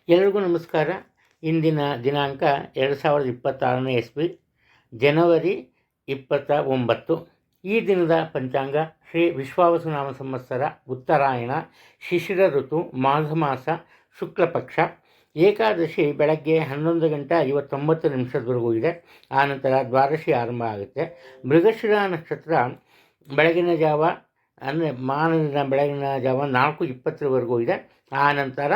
ಎಲ್ರಿಗೂ ನಮಸ್ಕಾರ. ಇಂದಿನ ದಿನಾಂಕ 2026ನೇ ಇಸ್ವಿ ಜನವರಿ 29. ಈ ದಿನದ ಪಂಚಾಂಗ ಶ್ರೀ ವಿಶ್ವಾವಸುನಾಮ ಸಂವತ್ಸರ, ಉತ್ತರಾಯಣ, ಶಿಶಿರ ಋತು, ಮಾಘ ಮಾಸ, ಶುಕ್ಲಪಕ್ಷ. ಏಕಾದಶಿ ಬೆಳಗ್ಗೆ 11:59 ಇದೆ. ಆನಂತರ ದ್ವಾದಶಿ ಆರಂಭ ಆಗುತ್ತೆ. ಮೃಗಶಿರ ನಕ್ಷತ್ರ ಬೆಳಗಿನ ಜಾವ ಅಂದರೆ ಮಾನದಿನ ಬೆಳಗಿನ ಜಾವ 4:20 ಇದೆ. ಆನಂತರ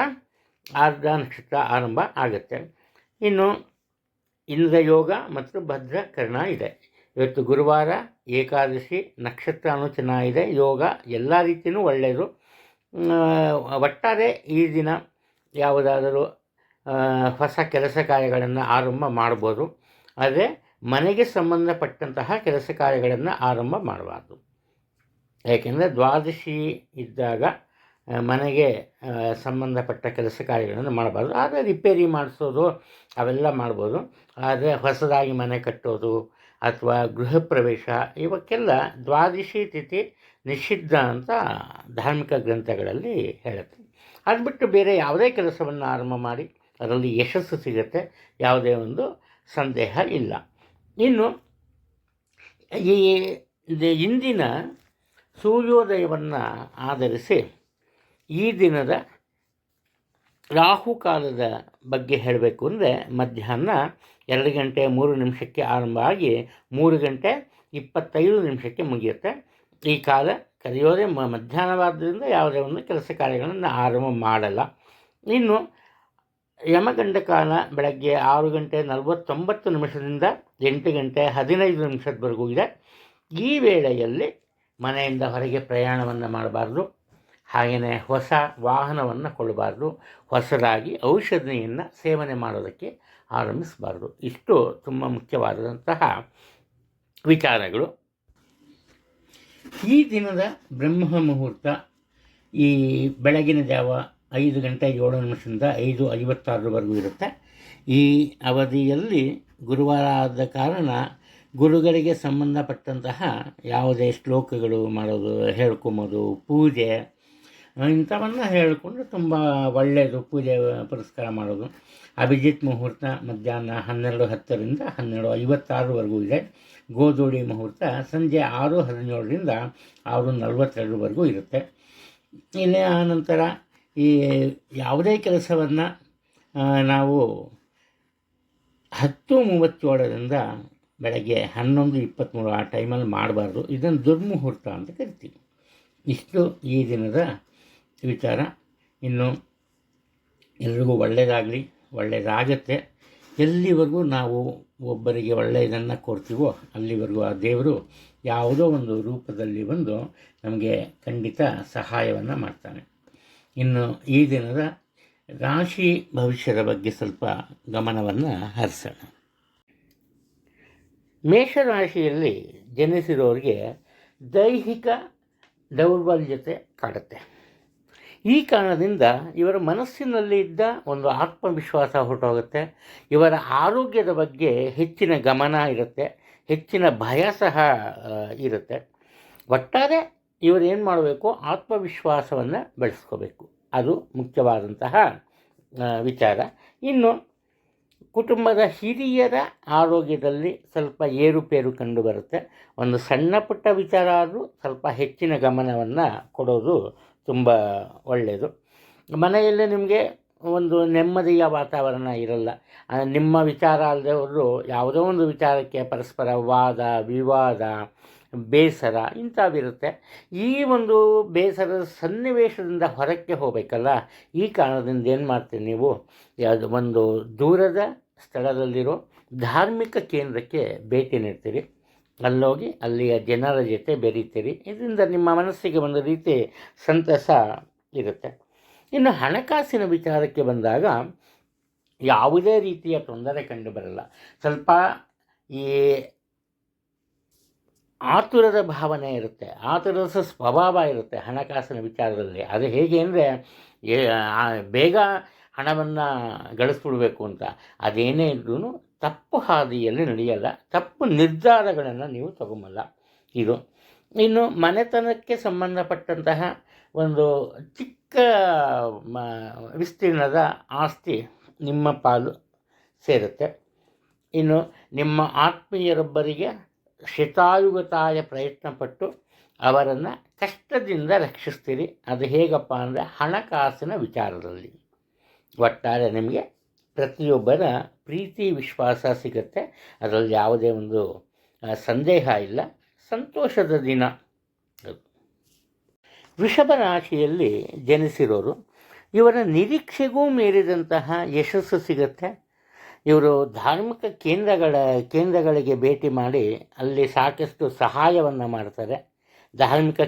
ಆರ್ಧ ನಕ್ಷತ್ರ ಆರಂಭ ಆಗುತ್ತೆ. ಇನ್ನು ಇಂದ್ರ ಯೋಗ ಮತ್ತು ಭದ್ರ ಕರ್ಣ ಇದೆ. ಇವತ್ತು ಗುರುವಾರ, ಏಕಾದಶಿ, ನಕ್ಷತ್ರನೂ ಚೆನ್ನಾಗಿದೆ, ಯೋಗ ಎಲ್ಲ ರೀತಿಯೂ ಒಳ್ಳೆಯದು. ಒಟ್ಟಾರೆ ಈ ದಿನ ಯಾವುದಾದರೂ ಹೊಸ ಕೆಲಸ ಕಾರ್ಯಗಳನ್ನು ಆರಂಭ ಮಾಡ್ಬೋದು. ಆದರೆ ಮನೆಗೆ ಸಂಬಂಧಪಟ್ಟಂತಹ ಕೆಲಸ ಕಾರ್ಯಗಳನ್ನು ಆರಂಭ ಮಾಡಬಾರ್ದು. ಏಕೆಂದರೆ ದ್ವಾದಶಿ ಇದ್ದಾಗ ಮನೆಗೆ ಸಂಬಂಧಪಟ್ಟ ಕೆಲಸ ಕಾರ್ಯಗಳನ್ನು ಮಾಡಬಾರ್ದು. ಆದರೆ ರಿಪೇರಿ ಮಾಡಿಸೋದು ಅವೆಲ್ಲ ಮಾಡ್ಬೋದು. ಆದರೆ ಹೊಸದಾಗಿ ಮನೆ ಕಟ್ಟೋದು ಅಥವಾ ಗೃಹ ಪ್ರವೇಶ ಇವಕ್ಕೆಲ್ಲ ದ್ವಾದಶಿ ತಿಥಿ ನಿಷಿದ್ಧ ಅಂತ ಧಾರ್ಮಿಕ ಗ್ರಂಥಗಳಲ್ಲಿ ಹೇಳುತ್ತೆ. ಅದು ಬಿಟ್ಟು ಬೇರೆ ಯಾವುದೇ ಕೆಲಸವನ್ನು ಆರಂಭ ಮಾಡಿ ಅದರಲ್ಲಿ ಯಶಸ್ಸು ಸಿಗುತ್ತೆ, ಯಾವುದೇ ಒಂದು ಸಂದೇಹ ಇಲ್ಲ. ಇನ್ನು ಈ ಇಂದಿನ ಸೂರ್ಯೋದಯವನ್ನು ಆಧರಿಸಿ ಈ ದಿನದ ರಾಹುಕಾಲದ ಬಗ್ಗೆ ಹೇಳಬೇಕು ಅಂದರೆ ಮಧ್ಯಾಹ್ನ 2:03 ಆರಂಭ ಆಗಿ 3:25 ಮುಗಿಯುತ್ತೆ. ಈ ಕಾಲ ಕರೆಯೋದೇ ಮಧ್ಯಾಹ್ನವಾದ್ದರಿಂದ ಯಾವುದೇ ಒಂದು ಕೆಲಸ ಕಾರ್ಯಗಳನ್ನು ಆರಂಭ ಮಾಡಲ್ಲ. ಇನ್ನು ಯಮಗಂಡ ಕಾಲ ಬೆಳಗ್ಗೆ 6:49 8:15 ಇದೆ. ಈ ವೇಳೆಯಲ್ಲಿ ಮನೆಯಿಂದ ಹೊರಗೆ ಪ್ರಯಾಣವನ್ನು ಮಾಡಬಾರ್ದು. ಹಾಗೆಯೇ ಹೊಸ ವಾಹನವನ್ನು ಕೊಳ್ಳಬಾರ್ದು. ಹೊಸದಾಗಿ ಔಷಧಿಯನ್ನು ಸೇವನೆ ಮಾಡೋದಕ್ಕೆ ಆರಂಭಿಸಬಾರ್ದು. ಇಷ್ಟು ತುಂಬ ಮುಖ್ಯವಾದಂತಹ ವಿಚಾರಗಳು. ಈ ದಿನದ ಬ್ರಹ್ಮ ಮುಹೂರ್ತ ಈ ಬೆಳಗಿನ ಜಾವ 5:07 5:56 ಇರುತ್ತೆ. ಈ ಅವಧಿಯಲ್ಲಿ ಗುರುವಾರ ಆದ ಕಾರಣ ಗುರುಗಳಿಗೆ ಸಂಬಂಧಪಟ್ಟಂತಹ ಯಾವುದೇ ಶ್ಲೋಕಗಳು ಮಾಡೋದು, ಹೇಳ್ಕೊಂಬೋದು, ಪೂಜೆ ಇಂಥವನ್ನು ಹೇಳಿಕೊಂಡು ತುಂಬ ಒಳ್ಳೆಯದು. ಪೂಜೆ ಪುರಸ್ಕಾರ ಮಾಡೋದು. ಅಭಿಜಿತ್ ಮುಹೂರ್ತ ಮಧ್ಯಾಹ್ನ 12:10 12:56 ಇದೆ. ಗೋಧೂಳಿ ಮುಹೂರ್ತ ಸಂಜೆ 6:17 6:42 ಇರುತ್ತೆ. ಇಲ್ಲಿ ಆನಂತರ ಈ ಯಾವುದೇ ಕೆಲಸವನ್ನು ನಾವು 10:37 ಬೆಳಗ್ಗೆ 11:23 ಆ ಟೈಮಲ್ಲಿ ಮಾಡಬಾರ್ದು. ಇದನ್ನು ದುರ್ಮುಹೂರ್ತ ಅಂತ ಕರಿತೀವಿ. ಇಷ್ಟು ಈ ದಿನದ ವಿಚಾರ. ಇನ್ನು ಎಲ್ರಿಗೂ ಒಳ್ಳೆಯದಾಗಲಿ, ಒಳ್ಳೆಯದಾಗತ್ತೆ. ಎಲ್ಲಿವರೆಗೂ ನಾವು ಒಬ್ಬರಿಗೆ ಒಳ್ಳೆಯದನ್ನು ಕೊಡ್ತೀವೋ ಅಲ್ಲಿವರೆಗೂ ಆ ದೇವರು ಯಾವುದೋ ಒಂದು ರೂಪದಲ್ಲಿ ಬಂದು ನಮಗೆ ಖಂಡಿತ ಸಹಾಯವನ್ನು ಮಾಡ್ತಾನೆ. ಇನ್ನು ಈ ದಿನದ ರಾಶಿ ಭವಿಷ್ಯದ ಬಗ್ಗೆ ಸ್ವಲ್ಪ ಗಮನವನ್ನು ಹರಿಸೋಣ. ಮೇಷರಾಶಿಯಲ್ಲಿ ಜನಿಸಿರೋರಿಗೆ ದೈಹಿಕ ದೌರ್ಬಲ್ಯತೆ ಕಾಡುತ್ತೆ. ಈ ಕಾರಣದಿಂದ ಇವರ ಮನಸ್ಸಿನಲ್ಲಿ ಇದ್ದ ಒಂದು ಆತ್ಮವಿಶ್ವಾಸ ಹೊರಟೋಗುತ್ತೆ. ಇವರ ಆರೋಗ್ಯದ ಬಗ್ಗೆ ಹೆಚ್ಚಿನ ಗಮನ ಇರುತ್ತೆ, ಹೆಚ್ಚಿನ ಭಯ ಸಹ ಇರುತ್ತೆ. ಒಟ್ಟಾರೆ ಇವರು ಏನು ಮಾಡಬೇಕು, ಆತ್ಮವಿಶ್ವಾಸವನ್ನು ಬೆಳೆಸ್ಕೋಬೇಕು. ಅದು ಮುಖ್ಯವಾದಂತಹ ವಿಚಾರ. ಇನ್ನು ಕುಟುಂಬದ ಹಿರಿಯರ ಆರೋಗ್ಯದಲ್ಲಿ ಸ್ವಲ್ಪ ಏರುಪೇರು ಕಂಡುಬರುತ್ತೆ. ಒಂದು ಸಣ್ಣ ಪುಟ್ಟ ವಿಚಾರ ಆದರೂ ಸ್ವಲ್ಪ ಹೆಚ್ಚಿನ ಗಮನವನ್ನು ಕೊಡೋದು ತುಂಬ ಒಳ್ಳೆಯದು. ಮನೆಯಲ್ಲೇ ನಿಮಗೆ ಒಂದು ನೆಮ್ಮದಿಯ ವಾತಾವರಣ ಇರಲ್ಲ. ನಿಮ್ಮ ವಿಚಾರ ಅಲ್ಲದೆ ಅವರು ಯಾವುದೋ ಒಂದು ವಿಚಾರಕ್ಕೆ ಪರಸ್ಪರ ವಾದ ವಿವಾದ, ಬೇಸರ ಇಂಥವಿರುತ್ತೆ. ಈ ಒಂದು ಬೇಸರದ ಸನ್ನಿವೇಶದಿಂದ ಹೊರಕ್ಕೆ ಹೋಗಬೇಕಲ್ಲ. ಈ ಕಾರಣದಿಂದ ಏನು ಮಾಡ್ತೀರಿ ನೀವು, ಯಾವುದು ಒಂದು ದೂರದ ಸ್ಥಳದಲ್ಲಿರೋ ಧಾರ್ಮಿಕ ಕೇಂದ್ರಕ್ಕೆ ಭೇಟಿ ನೀಡ್ತೀರಿ. ಅಲ್ಲೋಗಿ ಅಲ್ಲಿಯ ಜನರ ಜೊತೆ ಬೆರೀತೀರಿ. ಇದರಿಂದ ನಿಮ್ಮ ಮನಸ್ಸಿಗೆ ಒಂದು ರೀತಿ ಸಂತಸ ಇರುತ್ತೆ. ಇನ್ನು ಹಣಕಾಸಿನ ವಿಚಾರಕ್ಕೆ ಬಂದಾಗ ಯಾವುದೇ ರೀತಿಯ ತೊಂದರೆ ಕಂಡು ಬರಲ್ಲ. ಸ್ವಲ್ಪ ಈ ಆತುರದ ಭಾವನೆ ಇರುತ್ತೆ, ಆತುರದ ಸ್ವಭಾವ ಇರುತ್ತೆ ಹಣಕಾಸಿನ ವಿಚಾರದಲ್ಲಿ. ಅದು ಹೇಗೆ ಅಂದರೆ ಬೇಗ ಹಣವನ್ನು ಗಳಿಸ್ಬಿಡ್ಬೇಕು ಅಂತ. ಅದೇನೇ ಇದ್ರೂ ತಪ್ಪು ಹಾದಿಯಲ್ಲಿ ನಡೆಯಲ್ಲ, ತಪ್ಪು ನಿರ್ಧಾರಗಳನ್ನು ನೀವು ತಗೊಂಬಲ್ಲ. ಇದು ಇನ್ನು ಮನೆತನಕ್ಕೆ ಸಂಬಂಧಪಟ್ಟಂತಹ ಒಂದು ಚಿಕ್ಕ ವಿಸ್ತೀರ್ಣದ ಆಸ್ತಿ ನಿಮ್ಮ ಪಾಲು ಸೇರುತ್ತೆ. ಇನ್ನು ನಿಮ್ಮ ಆತ್ಮೀಯರೊಬ್ಬರಿಗೆ ಶತಾಯುಗತಾಯ ಪ್ರಯತ್ನಪಟ್ಟು ಅವರನ್ನು ಕಷ್ಟದಿಂದ ರಕ್ಷಿಸ್ತೀರಿ. ಅದು ಹೇಗಪ್ಪ ಅಂದರೆ ಹಣಕಾಸಿನ ವಿಚಾರದಲ್ಲಿ. ಒಟ್ಟಾರೆ ನಿಮಗೆ ಪ್ರತಿಯೊಬ್ಬರ ಪ್ರೀತಿ ವಿಶ್ವಾಸ ಸಿಗುತ್ತೆ, ಅದರಲ್ಲಿ ಯಾವುದೇ ಒಂದು ಸಂದೇಹ ಇಲ್ಲ. ಸಂತೋಷದ ದಿನ. ವೃಷಭ ರಾಶಿಯಲ್ಲಿ ಜನಿಸಿರೋರು, ಇವರ ನಿರೀಕ್ಷೆಗೂ ಮೀರಿದಂತಹ ಯಶಸ್ಸು ಸಿಗುತ್ತೆ. ಇವರು ಧಾರ್ಮಿಕ ಕೇಂದ್ರಗಳಿಗೆ ಭೇಟಿ ಮಾಡಿ ಅಲ್ಲಿ ಸಾಕಷ್ಟು ಸಹಾಯವನ್ನು ಮಾಡ್ತಾರೆ. ಧಾರ್ಮಿಕ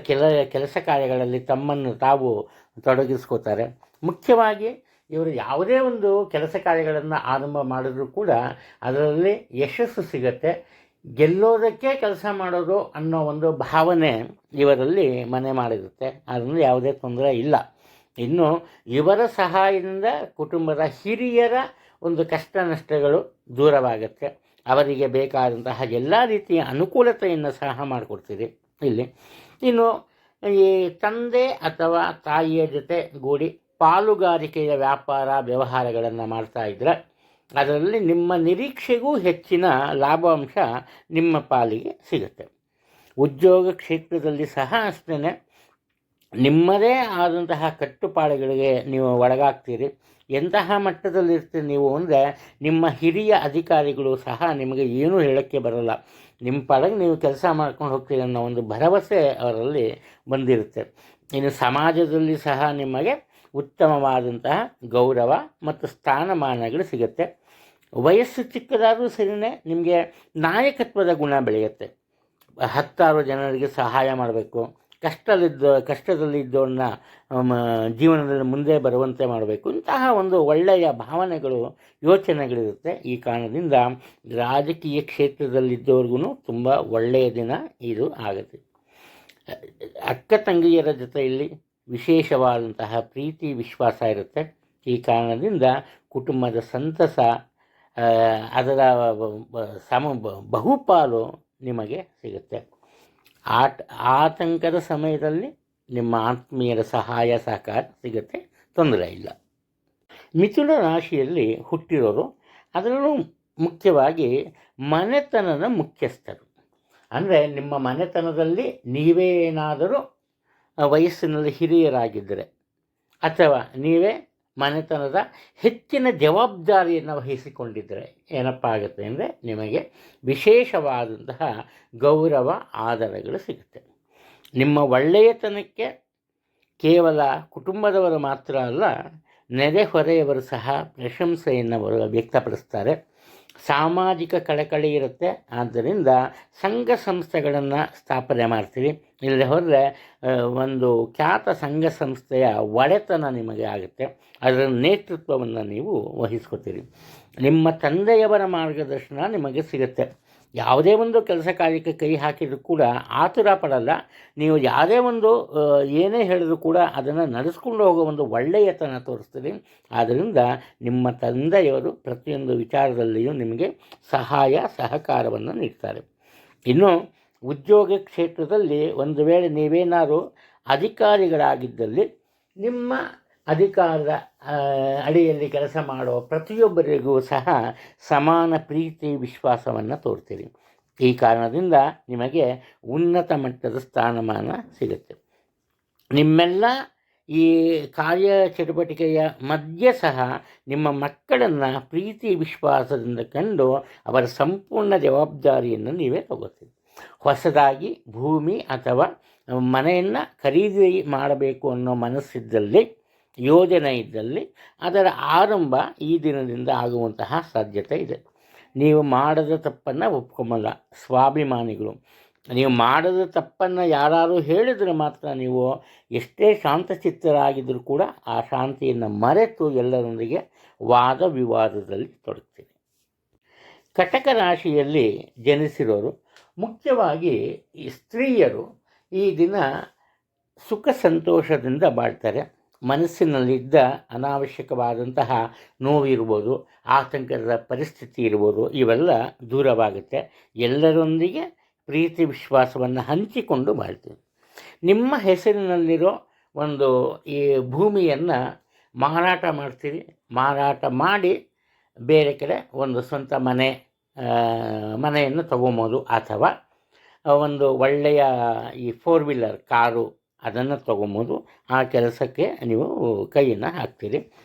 ಕೆಲಸ ಕಾರ್ಯಗಳಲ್ಲಿ ತಮ್ಮನ್ನು ತಾವು ತೊಡಗಿಸ್ಕೋತಾರೆ. ಮುಖ್ಯವಾಗಿ ಇವರು ಯಾವುದೇ ಒಂದು ಕೆಲಸ ಕಾರ್ಯಗಳನ್ನು ಆರಂಭ ಮಾಡಿದ್ರೂ ಕೂಡ ಅದರಲ್ಲಿ ಯಶಸ್ಸು ಸಿಗುತ್ತೆ. ಗೆಲ್ಲೋದಕ್ಕೆ ಕೆಲಸ ಮಾಡೋದು ಅನ್ನೋ ಒಂದು ಭಾವನೆ ಇವರಲ್ಲಿ ಮನೆ ಮಾಡಿರುತ್ತೆ. ಅದರಿಂದ ಯಾವುದೇ ತೊಂದರೆ ಇಲ್ಲ. ಇನ್ನು ಇವರ ಸಹಾಯದಿಂದ ಕುಟುಂಬದ ಹಿರಿಯರ ಒಂದು ಕಷ್ಟ ನಷ್ಟಗಳು ದೂರವಾಗುತ್ತೆ. ಅವರಿಗೆ ಬೇಕಾದಂತಹ ಎಲ್ಲ ರೀತಿಯ ಅನುಕೂಲತೆಯನ್ನು ಸಹ ಮಾಡಿಕೊಡ್ತೀರಿ ಇಲ್ಲಿ. ಇನ್ನು ಈ ತಂದೆ ಅಥವಾ ತಾಯಿಯ ಜೊತೆ ಗೂಡಿ ಪಾಲುಗಾರಿಕೆಯ ವ್ಯಾಪಾರ ವ್ಯವಹಾರಗಳನ್ನು ಮಾಡ್ತಾ ಇದ್ದರೆ ಅದರಲ್ಲಿ ನಿಮ್ಮ ನಿರೀಕ್ಷೆಗೂ ಹೆಚ್ಚಿನ ಲಾಭಾಂಶ ನಿಮ್ಮ ಪಾಲಿಗೆ ಸಿಗುತ್ತೆ. ಉದ್ಯೋಗ ಕ್ಷೇತ್ರದಲ್ಲಿ ಸಹ ಅಷ್ಟೇ ನಿಮ್ಮದೇ ಆದಂತಹ ಕಟ್ಟುಪಾಡುಗಳಿಗೆ ನೀವು ಒಳಗಾಗ್ತೀರಿ. ಎಂತಹ ಮಟ್ಟದಲ್ಲಿರ್ತೀರಿ ನೀವು ಅಂದರೆ ನಿಮ್ಮ ಹಿರಿಯ ಅಧಿಕಾರಿಗಳು ಸಹ ನಿಮಗೆ ಏನೂ ಹೇಳೋಕ್ಕೆ ಬರೋಲ್ಲ. ನಿಮ್ಮ ಪಾಡಿಗೆ ನೀವು ಕೆಲಸ ಮಾಡ್ಕೊಂಡು ಹೋಗ್ತೀರಿ ಅನ್ನೋ ಒಂದು ಭರವಸೆ ಅವರಲ್ಲಿ ಬಂದಿರುತ್ತೆ. ಇನ್ನು ಸಮಾಜದಲ್ಲಿ ಸಹ ನಿಮಗೆ ಉತ್ತಮವಾದಂತಹ ಗೌರವ ಮತ್ತು ಸ್ಥಾನಮಾನಗಳು ಸಿಗುತ್ತೆ. ವಯಸ್ಸು ಚಿಕ್ಕದಾದರೂ ಸರಿಯೇ ನಿಮಗೆ ನಾಯಕತ್ವದ ಗುಣ ಬೆಳೆಯುತ್ತೆ. 10 ಜನರಿಗೆ ಸಹಾಯ ಮಾಡಬೇಕು, ಕಷ್ಟದಲ್ಲಿದ್ದವ್ರನ್ನ ಜೀವನದಲ್ಲಿ ಮುಂದೆ ಬರುವಂತೆ ಮಾಡಬೇಕು, ಇಂತಹ ಒಂದು ಒಳ್ಳೆಯ ಭಾವನೆಗಳು ಯೋಚನೆಗಳಿರುತ್ತೆ. ಈ ಕಾರಣದಿಂದ ರಾಜಕೀಯ ಕ್ಷೇತ್ರದಲ್ಲಿದ್ದವ್ರಿಗೂ ತುಂಬ ಒಳ್ಳೆಯ ದಿನ ಇದು ಆಗುತ್ತೆ. ಅಕ್ಕ ತಂಗಿಯರ ಜೊತೆಯಲ್ಲಿ ವಿಶೇಷವಾದಂತಹ ಪ್ರೀತಿ ವಿಶ್ವಾಸ ಇರುತ್ತೆ. ಈ ಕಾರಣದಿಂದ ಕುಟುಂಬದ ಸಂತಸ ಅದರ ಬಹುಪಾಲು ನಿಮಗೆ ಸಿಗುತ್ತೆ. ಆತಂಕದ ಸಮಯದಲ್ಲಿ ನಿಮ್ಮ ಆತ್ಮೀಯರ ಸಹಾಯ ಸಹಕಾರ ಸಿಗುತ್ತೆ, ತೊಂದರೆ ಇಲ್ಲ. ಮಿಥುನ ರಾಶಿಯಲ್ಲಿ ಹುಟ್ಟಿರೋರು, ಅದರಲ್ಲೂ ಮುಖ್ಯವಾಗಿ ಮನೆತನದ ಮುಖ್ಯಸ್ಥರು. ಅಂದರೆ ನಿಮ್ಮ ಮನೆತನದಲ್ಲಿ ನೀವೇ ಏನಾದರೂ ವಯಸ್ಸಿನಲ್ಲಿ ಹಿರಿಯರಾಗಿದ್ದರೆ ಅಥವಾ ನೀವೇ ಮನೆತನದ ಹೆಚ್ಚಿನ ಜವಾಬ್ದಾರಿಯನ್ನು ವಹಿಸಿಕೊಂಡಿದ್ದರೆ ಏನಪ್ಪ ಆಗುತ್ತೆ ಅಂದರೆ ನಿಮಗೆ ವಿಶೇಷವಾದಂತಹ ಗೌರವ ಆದರಗಳು ಸಿಗುತ್ತೆ. ನಿಮ್ಮ ಒಳ್ಳೆಯತನಕ್ಕೆ ಕೇವಲ ಕುಟುಂಬದವರು ಮಾತ್ರ ಅಲ್ಲ, ನೆರೆಹೊರೆಯವರು ಸಹ ಪ್ರಶಂಸೆಯನ್ನು ವ್ಯಕ್ತಪಡಿಸ್ತಾರೆ. ಸಾಮಾಜಿಕ ಕಳಕಳಿ ಇರುತ್ತೆ. ಆದ್ದರಿಂದ ಸಂಘ ಸಂಸ್ಥೆಗಳನ್ನು ಸ್ಥಾಪನೆ ಮಾಡ್ತೀರಿ. ಇಲ್ಲದೆ ಹೋದರೆ ಒಂದು ಖ್ಯಾತ ಸಂಘ ಸಂಸ್ಥೆಯ ಒಡೆತನ ನಿಮಗೆ ಆಗುತ್ತೆ. ಅದರ ನೇತೃತ್ವವನ್ನು ನೀವು ವಹಿಸ್ಕೋತೀರಿ. ನಿಮ್ಮ ತಂದೆಯವರ ಮಾರ್ಗದರ್ಶನ ನಿಮಗೆ ಸಿಗುತ್ತೆ. ಯಾವುದೇ ಒಂದು ಕೆಲಸ ಕಾರ್ಯಕ್ಕೆ ಕೈ ಹಾಕಿದರೂ ಕೂಡ ಆತುರ ಪಡಲ್ಲ. ನೀವು ಯಾವುದೇ ಒಂದು ಏನೇ ಹೇಳಿದ್ರು ಕೂಡ ಅದನ್ನು ನಡೆಸ್ಕೊಂಡು ಹೋಗೋ ಒಂದು ಒಳ್ಳೆಯತನ ತೋರಿಸ್ತೀರಿ. ಆದ್ದರಿಂದ ನಿಮ್ಮ ತಂದೆಯವರು ಪ್ರತಿಯೊಂದು ವಿಚಾರದಲ್ಲಿಯೂ ನಿಮಗೆ ಸಹಕಾರವನ್ನು ನೀಡ್ತಾರೆ. ಇನ್ನು ಉದ್ಯೋಗ ಕ್ಷೇತ್ರದಲ್ಲಿ ಒಂದು ವೇಳೆ ನೀವೇನಾದರೂ ಅಧಿಕಾರಿಗಳಾಗಿದ್ದಲ್ಲಿ ನಿಮ್ಮ ಅಧಿಕಾರದ ಅಡಿಯಲ್ಲಿ ಕೆಲಸ ಮಾಡೋ ಪ್ರತಿಯೊಬ್ಬರಿಗೂ ಸಹ ಸಮಾನ ಪ್ರೀತಿ ವಿಶ್ವಾಸವನ್ನು ತೋರ್ತೀರಿ. ಈ ಕಾರಣದಿಂದ ನಿಮಗೆ ಉನ್ನತ ಮಟ್ಟದ ಸ್ಥಾನಮಾನ ಸಿಗುತ್ತೆ. ನಿಮ್ಮೆಲ್ಲ ಈ ಕಾರ್ಯ ಚಟುವಟಿಕೆಯ ಮಧ್ಯೆ ಸಹ ನಿಮ್ಮ ಮಕ್ಕಳನ್ನು ಪ್ರೀತಿ ವಿಶ್ವಾಸದಿಂದ ಕಂಡು ಅವರ ಸಂಪೂರ್ಣ ಜವಾಬ್ದಾರಿಯನ್ನು ನೀವೇ ತಗೋತೀರಿ. ಹೊಸದಾಗಿ ಭೂಮಿ ಅಥವಾ ಮನೆಯನ್ನು ಖರೀದಿ ಮಾಡಬೇಕು ಅನ್ನೋ ಮನಸ್ಸಿದ್ದಲ್ಲಿ, ಯೋಜನೆ ಇದ್ದಲ್ಲಿ ಅದರ ಆರಂಭ ಈ ದಿನದಿಂದ ಆಗುವಂತಹ ಸಾಧ್ಯತೆ ಇದೆ. ನೀವು ಮಾಡದ ತಪ್ಪನ್ನು ಒಪ್ಕೊಂಬಲ್ಲ, ಸ್ವಾಭಿಮಾನಿಗಳು. ನೀವು ಮಾಡದ ತಪ್ಪನ್ನು ಯಾರು ಹೇಳಿದರೆ ಮಾತ್ರ ನೀವು ಎಷ್ಟೇ ಶಾಂತಚಿತ್ತರಾಗಿದ್ದರೂ ಕೂಡ ಆ ಶಾಂತಿಯನ್ನು ಮರೆತು ಎಲ್ಲರೊಂದಿಗೆ ವಾದ ವಿವಾದದಲ್ಲಿ ತೊಡಗ್ತೀರಿ. ಕಟಕ ರಾಶಿಯಲ್ಲಿ ಜನಿಸಿರೋರು, ಮುಖ್ಯವಾಗಿ ಈ ಸ್ತ್ರೀಯರು ಈ ದಿನ ಸುಖ ಸಂತೋಷದಿಂದ ಬಾಳ್ತಾರೆ. ಮನಸ್ಸಿನಲ್ಲಿದ್ದ ಅನಾವಶ್ಯಕವಾದಂತಹ ನೋವಿರ್ಬೋದು, ಆತಂಕದ ಪರಿಸ್ಥಿತಿ ಇರ್ಬೋದು, ಇವೆಲ್ಲ ದೂರವಾಗುತ್ತೆ. ಎಲ್ಲರೊಂದಿಗೆ ಪ್ರೀತಿ ವಿಶ್ವಾಸವನ್ನು ಹಂಚಿಕೊಂಡು ಬಾಳ್ತೀವಿ. ನಿಮ್ಮ ಹೆಸರಿನಲ್ಲಿರೋ ಒಂದು ಈ ಭೂಮಿಯನ್ನು ಮಾರಾಟ ಮಾಡ್ತೀರಿ. ಮಾರಾಟ ಮಾಡಿ ಬೇರೆ ಕಡೆ ಒಂದು ಸ್ವಂತ ಮನೆಯನ್ನು ತಗೊಬೋದು, ಅಥವಾ ಒಂದು ಒಳ್ಳೆಯ ಈ 4 ವೀಲರ್ ಕಾರು ಅದನ್ನು ತಗೊಬೋದು. ಆ ಕೆಲಸಕ್ಕೆ ನೀವು ಕೈಯನ್ನು ಹಾಕ್ತೀರಿ.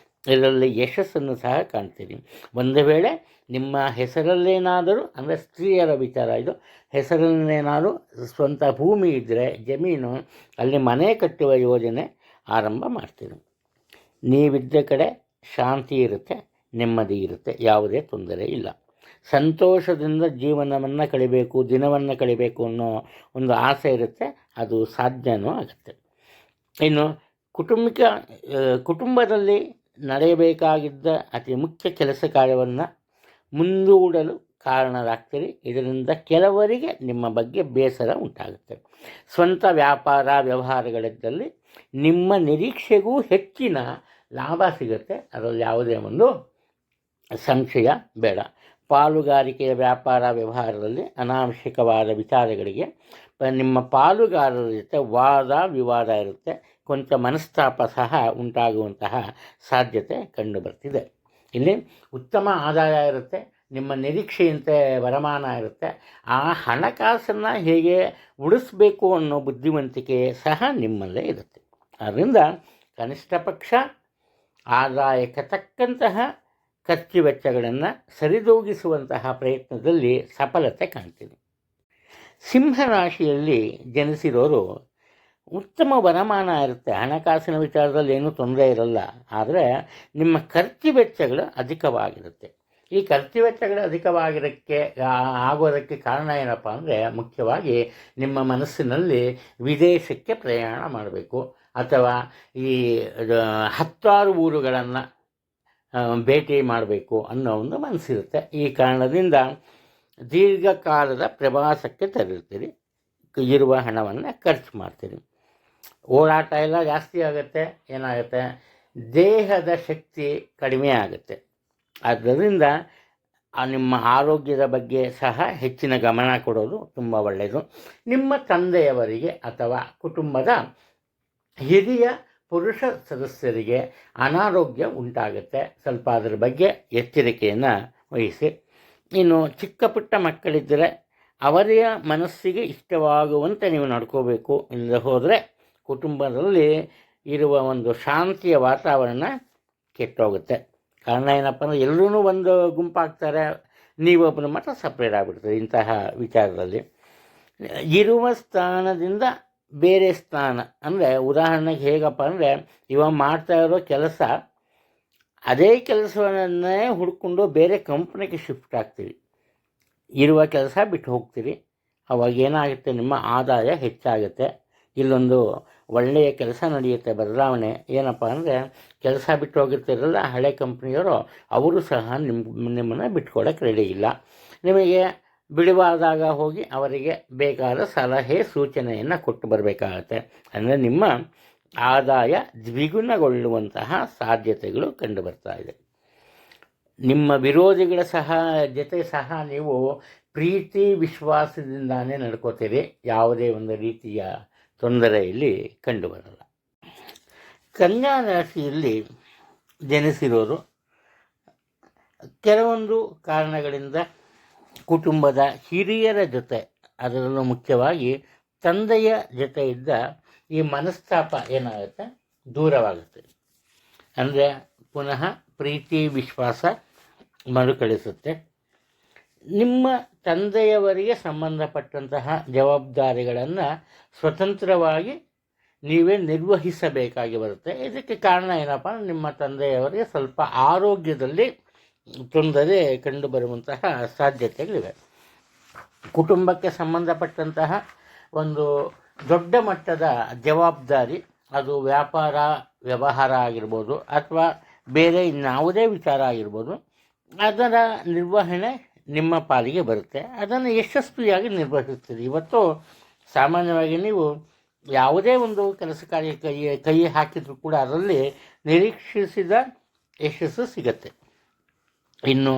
ಇದರಲ್ಲಿ ಯಶಸ್ಸನ್ನು ಸಹ ಕಾಣ್ತೀರಿ. ಒಂದು ವೇಳೆ ನಿಮ್ಮ ಹೆಸರಲ್ಲೇನಾದರೂ, ಅಂದರೆ ಸ್ತ್ರೀಯರ ವಿಚಾರ ಇದು, ಹೆಸರಲ್ಲೇನಾದರೂ ಸ್ವಂತ ಭೂಮಿ ಇದ್ದರೆ, ಜಮೀನು, ಅಲ್ಲಿ ಮನೆ ಕಟ್ಟುವ ಯೋಜನೆ ಆರಂಭ ಮಾಡ್ತೀರಿ. ನೀವಿದ್ದ ಕಡೆ ಶಾಂತಿ ಇರುತ್ತೆ, ನೆಮ್ಮದಿ ಇರುತ್ತೆ, ಯಾವುದೇ ತೊಂದರೆ ಇಲ್ಲ. ಸಂತೋಷದಿಂದ ಜೀವನವನ್ನು ಕಳಿಬೇಕು, ದಿನವನ್ನು ಕಳಿಬೇಕು ಅನ್ನೋ ಒಂದು ಆಸೆ ಇರುತ್ತೆ, ಅದು ಸಾಧ್ಯನೂ ಆಗುತ್ತೆ. ಇನ್ನು ಕುಟುಂಬದಲ್ಲಿ ನಡೆಯಬೇಕಾಗಿದ್ದ ಅತಿ ಮುಖ್ಯ ಕೆಲಸ ಕಾರ್ಯವನ್ನು ಮುಂದೂಡಲು ಕಾರಣರಾಗ್ತೀರಿ. ಇದರಿಂದ ಕೆಲವರಿಗೆ ನಿಮ್ಮ ಬಗ್ಗೆ ಬೇಸರ ಉಂಟಾಗುತ್ತೆ. ಸ್ವಂತ ವ್ಯಾಪಾರ ವ್ಯವಹಾರಗಳಿದ್ದಲ್ಲಿ ನಿಮ್ಮ ನಿರೀಕ್ಷೆಗೂ ಹೆಚ್ಚಿನ ಲಾಭ ಸಿಗುತ್ತೆ, ಅದರಲ್ಲಿ ಯಾವುದೇ ಒಂದು ಸಂಶಯ ಬೇಡ. ಪಾಲುಗಾರಿಕೆಯ ವ್ಯಾಪಾರ ವ್ಯವಹಾರದಲ್ಲಿ ಅನಾವಶ್ಯಕವಾದ ವಿಚಾರಗಳಿಗೆ ನಿಮ್ಮ ಪಾಲುಗಾರರ ಜೊತೆ ವಾದ ವಿವಾದ ಇರುತ್ತೆ. ಕೊಂಚ ಮನಸ್ತಾಪ ಸಹ ಉಂಟಾಗುವಂತಹ ಸಾಧ್ಯತೆ ಕಂಡುಬರ್ತಿದೆ. ಇಲ್ಲಿ ಉತ್ತಮ ಆದಾಯ ಇರುತ್ತೆ, ನಿಮ್ಮ ನಿರೀಕ್ಷೆಯಂತೆ ವರಮಾನ ಇರುತ್ತೆ. ಆ ಹಣಕಾಸನ್ನು ಹೇಗೆ ಉಳಿಸಬೇಕು ಅನ್ನೋ ಬುದ್ಧಿವಂತಿಕೆ ಸಹ ನಿಮ್ಮಲ್ಲೇ ಇರುತ್ತೆ. ಆದ್ದರಿಂದ ಕನಿಷ್ಠ ಪಕ್ಷ ಆದಾಯಕ್ಕೆ ತಕ್ಕಂತಹ ಖರ್ಚು ವೆಚ್ಚಗಳನ್ನು ಸರಿದೂಗಿಸುವಂತಹ ಪ್ರಯತ್ನದಲ್ಲಿ ಸಫಲತೆ ಕಾಣ್ತೀವಿ. ಸಿಂಹರಾಶಿಯಲ್ಲಿ ಜನಿಸಿರೋರು ಉತ್ತಮ ವರಮಾನ ಇರುತ್ತೆ, ಹಣಕಾಸಿನ ವಿಚಾರದಲ್ಲಿ ಏನೂ ತೊಂದರೆ ಇರಲ್ಲ. ಆದರೆ ನಿಮ್ಮ ಖರ್ಚು ವೆಚ್ಚಗಳು ಅಧಿಕವಾಗಿರುತ್ತೆ. ಈ ಖರ್ಚು ವೆಚ್ಚಗಳು ಆಗೋದಕ್ಕೆ ಕಾರಣ ಏನಪ್ಪ ಅಂದರೆ, ಮುಖ್ಯವಾಗಿ ನಿಮ್ಮ ಮನಸ್ಸಿನಲ್ಲಿ ವಿದೇಶಕ್ಕೆ ಪ್ರಯಾಣ ಮಾಡಬೇಕು, ಅಥವಾ ಈ 10 ಊರುಗಳನ್ನು ಭೇಟಿ ಮಾಡಬೇಕು ಅನ್ನೋ ಒಂದು ಮನಸ್ಸಿರುತ್ತೆ. ಈ ಕಾರಣದಿಂದ ದೀರ್ಘಕಾಲದ ಪ್ರವಾಸಕ್ಕೆ ತೆರಳುತ್ತೀರಿ, ಇರುವ ಹಣವನ್ನು ಖರ್ಚು ಮಾಡ್ತೀರಿ. ಓಡಾಟ ಎಲ್ಲ ಜಾಸ್ತಿ ಆಗುತ್ತೆ, ಏನಾಗುತ್ತೆ, ದೇಹದ ಶಕ್ತಿ ಕಡಿಮೆ ಆಗುತ್ತೆ. ಆದ್ದರಿಂದ ನಿಮ್ಮ ಆರೋಗ್ಯದ ಬಗ್ಗೆ ಸಹ ಹೆಚ್ಚಿನ ಗಮನ ಕೊಡೋದು ತುಂಬ ಒಳ್ಳೆಯದು. ನಿಮ್ಮ ತಂದೆಯವರಿಗೆ ಅಥವಾ ಕುಟುಂಬದ ಹಿರಿಯ ಪುರುಷ ಸದಸ್ಯರಿಗೆ ಅನಾರೋಗ್ಯ ಉಂಟಾಗುತ್ತೆ, ಸ್ವಲ್ಪ ಅದರ ಬಗ್ಗೆ ಎಚ್ಚರಿಕೆಯನ್ನು ವಹಿಸಿ. ಇನ್ನು ಚಿಕ್ಕ ಪುಟ್ಟ ಮಕ್ಕಳಿದ್ದರೆ ಅವರ ಮನಸ್ಸಿಗೆ ಇಷ್ಟವಾಗುವಂತೆ ನೀವು ನಡ್ಕೋಬೇಕು. ಇಲ್ಲದೆ ಹೋದರೆ ಕುಟುಂಬದಲ್ಲಿ ಇರುವ ಒಂದು ಶಾಂತಿಯ ವಾತಾವರಣ ಕೆಟ್ಟೋಗುತ್ತೆ. ಕಾರಣ ಏನಪ್ಪ ಅಂದರೆ, ಎಲ್ಲರೂ ಒಂದು ಗುಂಪಾಗ್ತಾರೆ, ನೀವೊಬ್ಬರು ಮಾತ್ರ ಸಪ್ರೇಟ್ ಆಗಿಬಿಡ್ತಾರೆ. ಇಂತಹ ವಿಚಾರದಲ್ಲಿ ಇರುವ ಸ್ಥಾನದಿಂದ ಬೇರೆ ಸ್ಥಾನ, ಅಂದರೆ ಉದಾಹರಣೆಗೆ ಹೇಗಪ್ಪ ಅಂದರೆ, ಇವಾಗ ಮಾಡ್ತಾ ಇರೋ ಕೆಲಸ, ಅದೇ ಕೆಲಸವನ್ನೇ ಹುಡ್ಕೊಂಡು ಬೇರೆ ಕಂಪ್ನಿಗೆ ಶಿಫ್ಟ್ ಆಗ್ತೀವಿ, ಇರುವ ಕೆಲಸ ಬಿಟ್ಟು ಹೋಗ್ತೀರಿ. ಅವಾಗ ಏನಾಗುತ್ತೆ, ನಿಮ್ಮ ಆದಾಯ ಹೆಚ್ಚಾಗುತ್ತೆ. ಇಲ್ಲೊಂದು ಒಳ್ಳೆಯ ಕೆಲಸ ನಡೆಯುತ್ತೆ, ಬದಲಾವಣೆ. ಏನಪ್ಪ ಅಂದರೆ, ಕೆಲಸ ಬಿಟ್ಟು ಹೋಗಿರ್ತಿರಲ್ಲ ಹಳೆ ಕಂಪ್ನಿಯವರು, ಅವರು ಸಹ ನಿಮ್ಮನ್ನು ಬಿಟ್ಕೊಡೋಕ್ಕೆ ರೆಡಿ ಇಲ್ಲ. ನಿಮಗೆ ಬಿಡುವಾದಾಗ ಹೋಗಿ ಅವರಿಗೆ ಬೇಕಾದ ಸಲಹೆ ಸೂಚನೆಯನ್ನು ಕೊಟ್ಟು ಬರಬೇಕಾಗತ್ತೆ. ಅಂದರೆ ನಿಮ್ಮ ಆದಾಯ ದ್ವಿಗುಣಗೊಳ್ಳುವಂತಹ ಸಾಧ್ಯತೆಗಳು ಕಂಡುಬರ್ತಾ ಇದೆ. ನಿಮ್ಮ ವಿರೋಧಿಗಳ ಜೊತೆ ಸಹ ನೀವು ಪ್ರೀತಿ ವಿಶ್ವಾಸದಿಂದಾನೇ ನಡ್ಕೋತೀರಿ, ಯಾವುದೇ ಒಂದು ರೀತಿಯ ತೊಂದರೆ ಇಲ್ಲಿ ಕಂಡುಬರಲ್ಲ. ಕನ್ಯಾ ರಾಶಿಯಲ್ಲಿ ಜನಿಸಿರೋರು ಕೆಲವೊಂದು ಕಾರಣಗಳಿಂದ ಕುಟುಂಬದ ಹಿರಿಯರ ಜೊತೆ, ಅದರಲ್ಲೂ ಮುಖ್ಯವಾಗಿ ತಂದೆಯ ಜೊತೆ ಇದ್ದ ಈ ಮನಸ್ತಾಪ ಏನಾಗುತ್ತೆ, ದೂರವಾಗುತ್ತೆ. ಅಂದರೆ ಪುನಃ ಪ್ರೀತಿ ವಿಶ್ವಾಸ ಮರುಕಳಿಸುತ್ತೆ. ನಿಮ್ಮ ತಂದೆಯವರಿಗೆ ಸಂಬಂಧಪಟ್ಟಂತಹ ಜವಾಬ್ದಾರಿಗಳನ್ನು ಸ್ವತಂತ್ರವಾಗಿ ನೀವೇ ನಿರ್ವಹಿಸಬೇಕಾಗಿ ಬರುತ್ತೆ. ಇದಕ್ಕೆ ಕಾರಣ ಏನಪ್ಪ, ನಿಮ್ಮ ತಂದೆಯವರಿಗೆ ಸ್ವಲ್ಪ ಆರೋಗ್ಯದಲ್ಲಿ ತೊಂದರೆ ಕಂಡುಬರುವಂತಹ ಸಾಧ್ಯತೆಗಳಿವೆ. ಕುಟುಂಬಕ್ಕೆ ಸಂಬಂಧಪಟ್ಟಂತಹ ಒಂದು ದೊಡ್ಡ ಮಟ್ಟದ ಜವಾಬ್ದಾರಿ, ಅದು ವ್ಯಾಪಾರ ವ್ಯವಹಾರ ಆಗಿರ್ಬೋದು ಅಥವಾ ಬೇರೆ ಇನ್ಯಾವುದೇ ವಿಚಾರ ಆಗಿರ್ಬೋದು, ಅದರ ನಿರ್ವಹಣೆ ನಿಮ್ಮ ಪಾಲಿಗೆ ಬರುತ್ತೆ. ಅದನ್ನು ಯಶಸ್ವಿಯಾಗಿ ನಿರ್ವಹಿಸ್ತೀರಿ. ಇವತ್ತು ಸಾಮಾನ್ಯವಾಗಿ ನೀವು ಯಾವುದೇ ಒಂದು ಕೆಲಸ ಕಾರ್ಯ ಕೈ ಹಾಕಿದರೂ ಕೂಡ ಅದರಲ್ಲಿ ನಿರೀಕ್ಷಿಸಿದ ಯಶಸ್ಸು ಸಿಗತ್ತೆ. ಇನ್ನು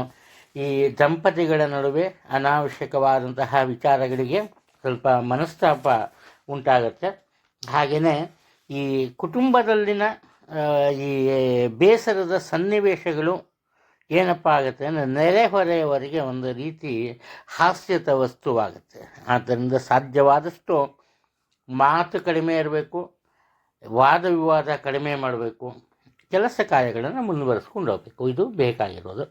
ಈ ದಂಪತಿಗಳ ನಡುವೆ ಅನಾವಶ್ಯಕವಾದಂತಹ ವಿಚಾರಗಳಿಗೆ ಸ್ವಲ್ಪ ಮನಸ್ತಾಪ ಉಂಟಾಗುತ್ತೆ. ಹಾಗೆಯೇ ಈ ಕುಟುಂಬದಲ್ಲಿನ ಈ ಬೇಸರದ ಸನ್ನಿವೇಶಗಳು ಏನಪ್ಪ ಆಗುತ್ತೆ ಅಂದರೆ ನೆರೆಹೊರೆಯವರಿಗೆ ಒಂದು ರೀತಿ ಹಾಸ್ಯದ ವಸ್ತುವಾಗುತ್ತೆ. ಆದ್ದರಿಂದ ಸಾಧ್ಯವಾದಷ್ಟು ಮಾತು ಕಡಿಮೆ ಇರಬೇಕು, ವಾದ ವಿವಾದ ಕಡಿಮೆ ಮಾಡಬೇಕು, ಕೆಲಸ ಕಾರ್ಯಗಳನ್ನು ಮುಂದುವರಿಸ್ಕೊಂಡು ಹೋಗಬೇಕು. ಇದು ಬೇಕಾಗಿರೋದು.